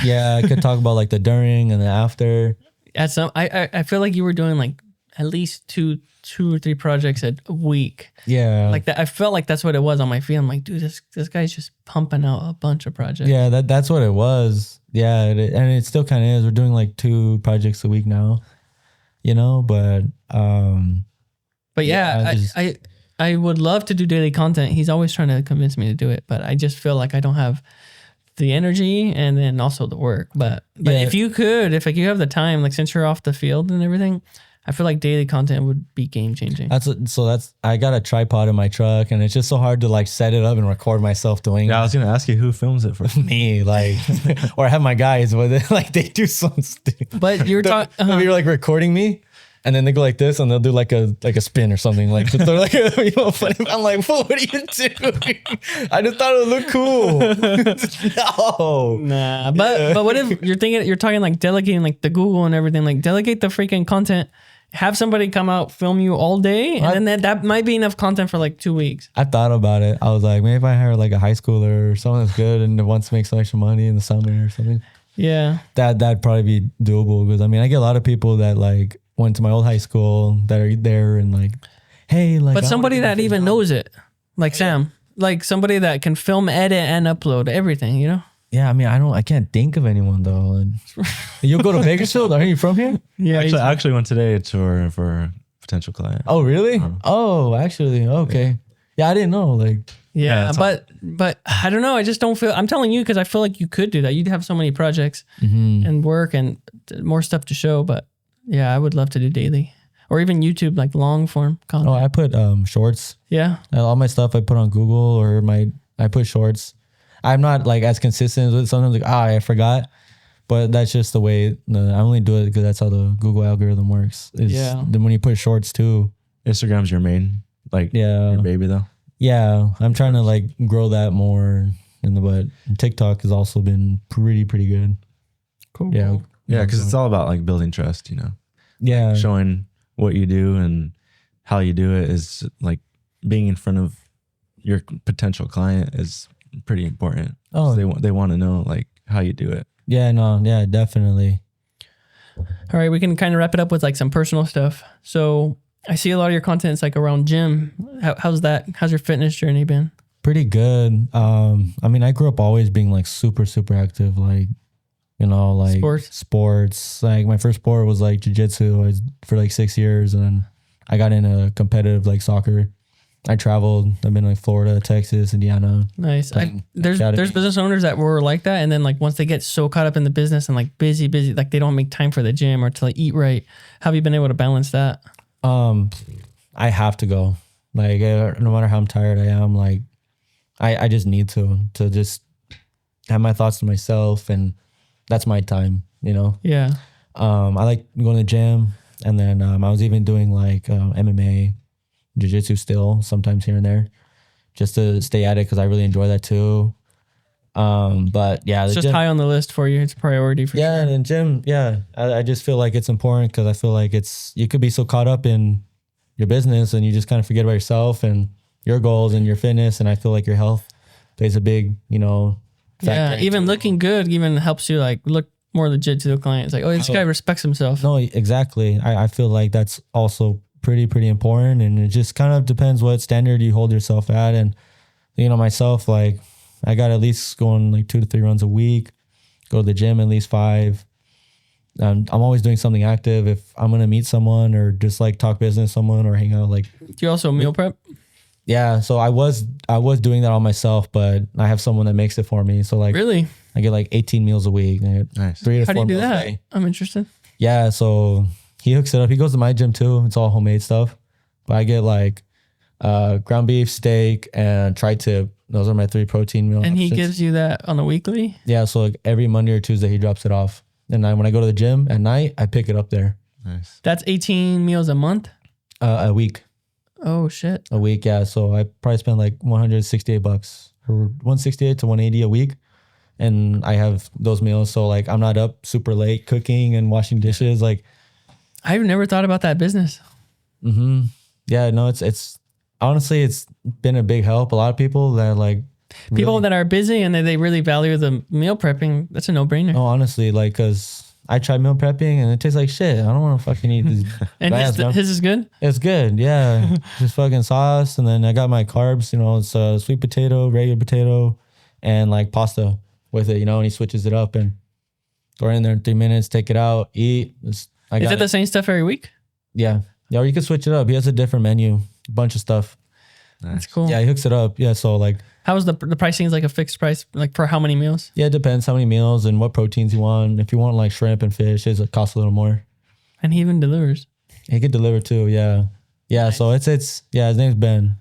Yeah. I could talk about like the during and the after.
I feel like you were doing like at least two or three projects a week.
Yeah.
Like that. I felt like that's what it was on my feed. I'm like, dude, this guy's just pumping out a bunch of projects.
Yeah. That's what it was. Yeah. And it still kind of is. We're doing like 2 projects a week now, you know, but
yeah, I would love to do daily content. He's always trying to convince me to do it, but I just feel like I don't have the energy and then also the work. But if you have the time, like since you're off the field and everything, I feel like daily content would be game changing.
I got a tripod in my truck and it's just so hard to like set it up and record myself doing it.
I was going to ask you who films it for
me, like, or I have my guys, but like they do some stuff.
But you're talking,
you're like recording me. And then they go like this, and they'll do like a spin or something. Like they're like, you know, funny. I'm like, what are you doing? I just thought it would look cool. No,
nah. But what if you're talking like delegating like the Google and everything? Like delegate the freaking content. Have somebody come out, film you all day, and then that might be enough content for like 2 weeks.
I thought about it. I was like, maybe if I hire like a high schooler or someone that's good and wants to make some extra money in the summer or something.
Yeah,
that'd probably be doable because I mean I get a lot of people that like went to my old high school that are there and like, hey, like.
But somebody that even knows it, like Sam, like somebody that can film, edit, and upload everything, you know.
Yeah, I mean, I can't think of anyone though. And you'll go to Bakersfield? Are you from here?
Yeah,
I actually went today for a potential client.
Oh, really? Oh, actually, okay. Yeah, I didn't know. Like,
yeah, but I don't know. I just don't feel. I'm telling you because I feel like you could do that. You'd have so many projects and work and more stuff to show. But yeah, I would love to do daily or even YouTube, like long form content.
Oh, I put shorts.
Yeah,
all my stuff I put on Google or I put shorts. I'm not like as consistent with sometimes like I forgot, but that's just the way. I only do it because that's how the Google algorithm works. Then when you put shorts too,
Instagram's your main your baby though.
Yeah, I'm trying to like grow that more but TikTok has also been pretty good.
Cool.
Yeah.
Cool.
Yeah, because it's all about like building trust, you know.
Yeah.
Like showing what you do and how you do it is like being in front of your potential client is pretty important.
Oh,
they want to know like how you do it.
Yeah, no, yeah, definitely.
All right, we can kind of wrap it up with like some personal stuff. So I see a lot of your content is like around gym. How's that? How's your fitness journey been?
Pretty good. I mean, I grew up always being like super active, like, you know, like sports. Like my first sport was like jiu-jitsu. I was for like 6 years, and then I got into competitive like soccer. I traveled. I've been like Florida, Texas, Indiana.
Nice. There's business owners that were like that, and then like once they get so caught up in the business and like busy, like they don't make time for the gym or to like eat right. How have you been able to balance that?
I have to go. Like no matter how tired I am, like I just need to just have my thoughts to myself, and that's my time, you know?
Yeah.
I like going to the gym, and then I was even doing like MMA, jiu-jitsu still sometimes here and there just to stay at it because I really enjoy that too. But yeah,
it's just high on the list for you. It's a priority for sure.
Yeah, and gym, yeah. I just feel like it's important because I feel like you could be so caught up in your business and you just kind of forget about yourself and your goals and your fitness. And I feel like your health plays a big, you know, factor.
Yeah, even looking good even helps you like look more legit to the client. It's like, oh, this guy respects himself.
No, exactly. I feel like that's also pretty important, and it just kind of depends what standard you hold yourself at. And you know, myself, like I got at least going like 2 to 3 runs a week, go to the gym at least 5, I'm always doing something active. If I'm gonna meet someone or just like talk business with someone or hang out, like
Do you also meal prep?
yeah. So I was doing that all myself, but I have someone that makes it for me. So like
Really?
I get like 18 meals a week. I get
Nice.
3 to
How
4
do you do
meals a
that?
day.
I'm interested.
Yeah, so he hooks it up. He goes to my gym too. It's all homemade stuff. But I get like ground beef, steak, and tri-tip. Those are my 3 protein meal
And he
options.
gives you that on a weekly?
Yeah, so like every Monday or Tuesday he drops it off. And when I go to the gym at night, I pick it up there.
Nice.
That's 18 meals a month?
A week.
Oh, shit.
A week, yeah. So I probably spend like $168 or 168 to 180 a week. And I have those meals. So like I'm not up super late cooking and washing dishes. Like
I've never thought about that business.
yeah, no, it's honestly it's been a big help. A lot of people that like
People that are busy and they really value the meal prepping, that's a no-brainer.
oh honestly, like because I tried meal prepping and it tastes like shit. I don't want to fucking eat this.
And his is good?
It's good, yeah. Just fucking sauce, and then I got my carbs. You know, it's sweet potato, regular potato, and like pasta with it. You know, and he switches it up and throw it in there in 3 minutes. Take it out, eat.
Is it the same stuff every week?
Yeah, yeah. Or you can switch it up. He has a different menu, a bunch of stuff.
That's cool.
Yeah, he hooks it up. Yeah, so like.
How is the pricing? Is like a fixed price, like for how many meals?
Yeah, it depends how many meals and what proteins you want. If you want like shrimp and fish, it costs a little more.
And he even delivers.
He could deliver too, yeah. Yeah, nice. So it's yeah, his name's Ben.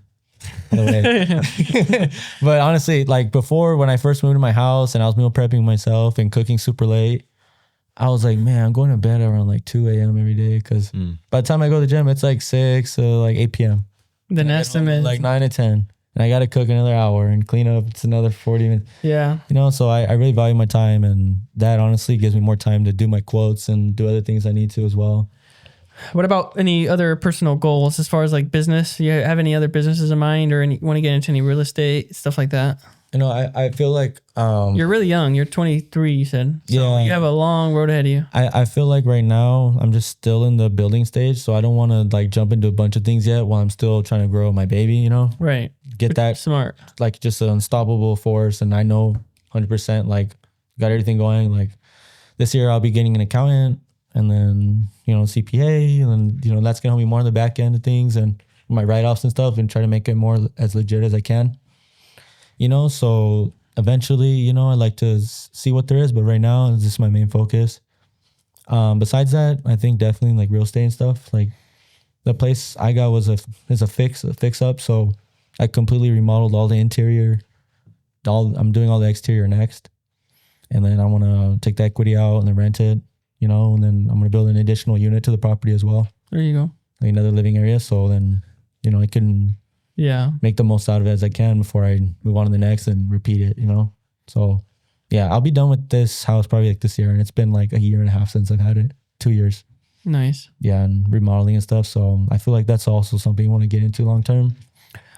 By the way. But honestly, like before when I first moved to my house and I was meal prepping myself and cooking super late, I was like, man, I'm going to bed around like 2 a.m. every day because by the time I go to the gym, it's like 6 to like 8 p.m.
The estimate
like 9 to 10. And I got to cook another hour and clean up. It's another 40 minutes.
Yeah.
You know, so I really value my time, and that honestly gives me more time to do my quotes and do other things I need to as well.
What about any other personal goals as far as like business? You have any other businesses in mind or want to get into any real estate, stuff like that?
You know, I feel like...
you're really young. You're 23, you said. So
yeah.
You have a long road ahead of you.
I feel like right now I'm just still in the building stage, so I don't want to like jump into a bunch of things yet while I'm still trying to grow my baby, you know?
Right.
Get that
smart,
like just an unstoppable force, and I know 100% like got everything going. Like this year I'll be getting an accountant, and then you know CPA, and then you know that's gonna help me more on the back end of things and my write-offs and stuff, and try to make it more as legit as I can. You know, so eventually, you know, I like to see what there is, but right now this is my main focus. Besides that, I think definitely like real estate and stuff. Like the place I got is a fix up, so I completely remodeled all the interior. I'm doing all the exterior next. And then I want to take the equity out and then rent it, you know, and then I'm going to build an additional unit to the property as well.
There you go.
Like another living area. So then, you know, I can make the most out of it as I can before I move on to the next and repeat it, you know? So yeah, I'll be done with this house probably like this year. And it's been like a year and a half since I've had it. 2 years.
Nice.
Yeah. And remodeling and stuff. So I feel like that's also something you want to get into long term.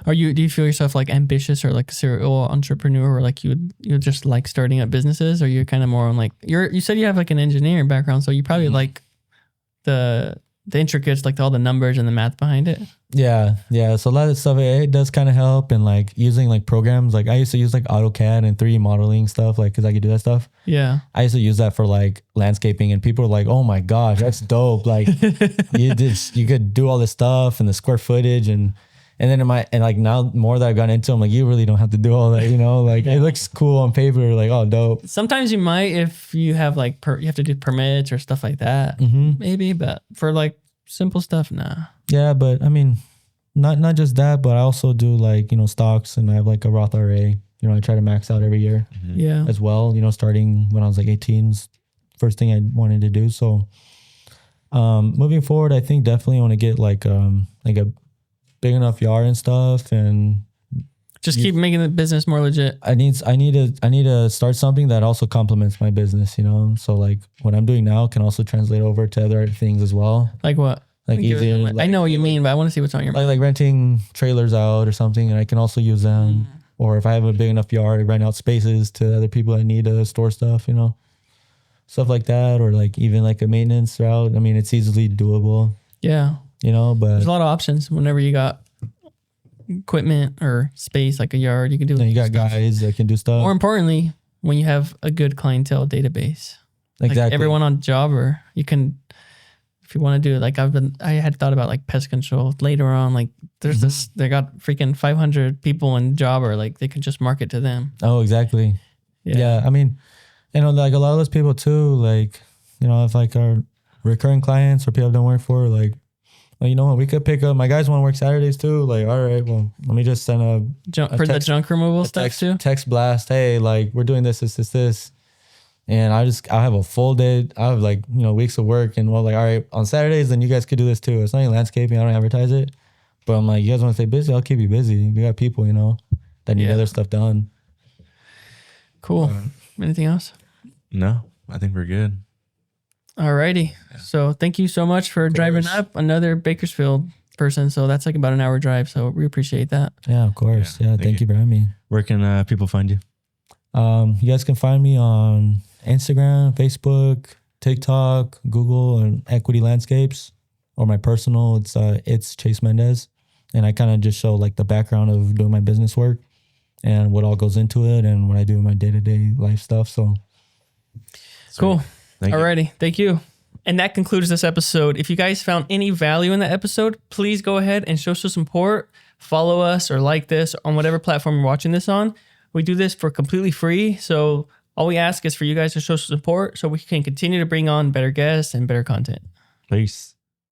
Do you feel yourself like ambitious or like a serial entrepreneur, or like you just like starting up businesses, or you're kind of more on like you said you have like an engineering background, so you probably like the intricates, like all the numbers and the math behind it.
Yeah. So a lot of stuff it does kind of help, and like using like programs. Like I used to use like AutoCAD and 3D modeling stuff, like because I could do that stuff. Yeah. I used to use that for like landscaping, and people were like, "Oh my gosh, that's dope!" Like you could do all this stuff and the square footage and then like now more that I've gotten into, I'm like, you really don't have to do all that, you know, like it looks cool on paper, like, oh, dope.
Sometimes you might, if you have like, you have to do permits or stuff like that, maybe, but for like simple stuff, nah. Yeah.
But I mean, not just that, but I also do like, you know, stocks, and I have like a Roth IRA, you know, I try to max out every year as well, you know, starting when I was like 18, first thing I wanted to do. So, moving forward, I think definitely want to get like a big enough yard and stuff, and
just keep making the business more legit.
I need to start something that also complements my business, you know. So like what I'm doing now can also translate over to other things as well.
Like what?
Like easier. Like,
I know what you mean, but I want to see what's on your mind.
Like renting trailers out or something, and I can also use them. Or if I have a big enough yard, I rent out spaces to other people that need to store stuff, you know, stuff like that. Or like even like a maintenance route. I mean, it's easily doable.
Yeah.
You know, but
there's a lot of options whenever you got equipment or space, like a yard, you can do.
You got guys that can do stuff.
More importantly, when you have a good clientele database.
Exactly.
Like everyone on job, or you can, if you want to do it, like I had thought about like pest control later on. Like there's this, they got freaking 500 people in job, or like they can just market to them.
Oh, exactly. Yeah. I mean, like a lot of those people too, like, if like our recurring clients or people I've done work for, like, well, you know what, we could pick up, my guys want to work Saturdays too. Like, all right, well, let me just send a
for the junk removal stuff too.
Text blast. Hey, like we're doing this. And I'll have a full day. I have like, weeks of work, and like, all right, on Saturdays, then you guys could do this too. It's not even landscaping. I don't advertise it, but I'm like, you guys want to stay busy? I'll keep you busy. We got people, that need other stuff done.
Cool. Anything else?
No, I think we're good.
Alrighty. Yeah. So thank you so much for driving up, another Bakersfield person. So that's like about an hour drive. So we appreciate that.
Yeah, of course. Yeah. Thank you for having me.
Where can people find you?
You guys can find me on Instagram, Facebook, TikTok, Google, and Equity Landscapes, or my personal. It's Chase Mendez, and I kind of just show like the background of doing my business work and what all goes into it and what I do in my day-to-day life stuff. So
cool. Alrighty, thank you. And that concludes this episode. If you guys found any value in that episode, please go ahead and show some support. Follow us or like this on whatever platform you're watching this on. We do this for completely free, so all we ask is for you guys to show support so we can continue to bring on better guests and better content.
Peace.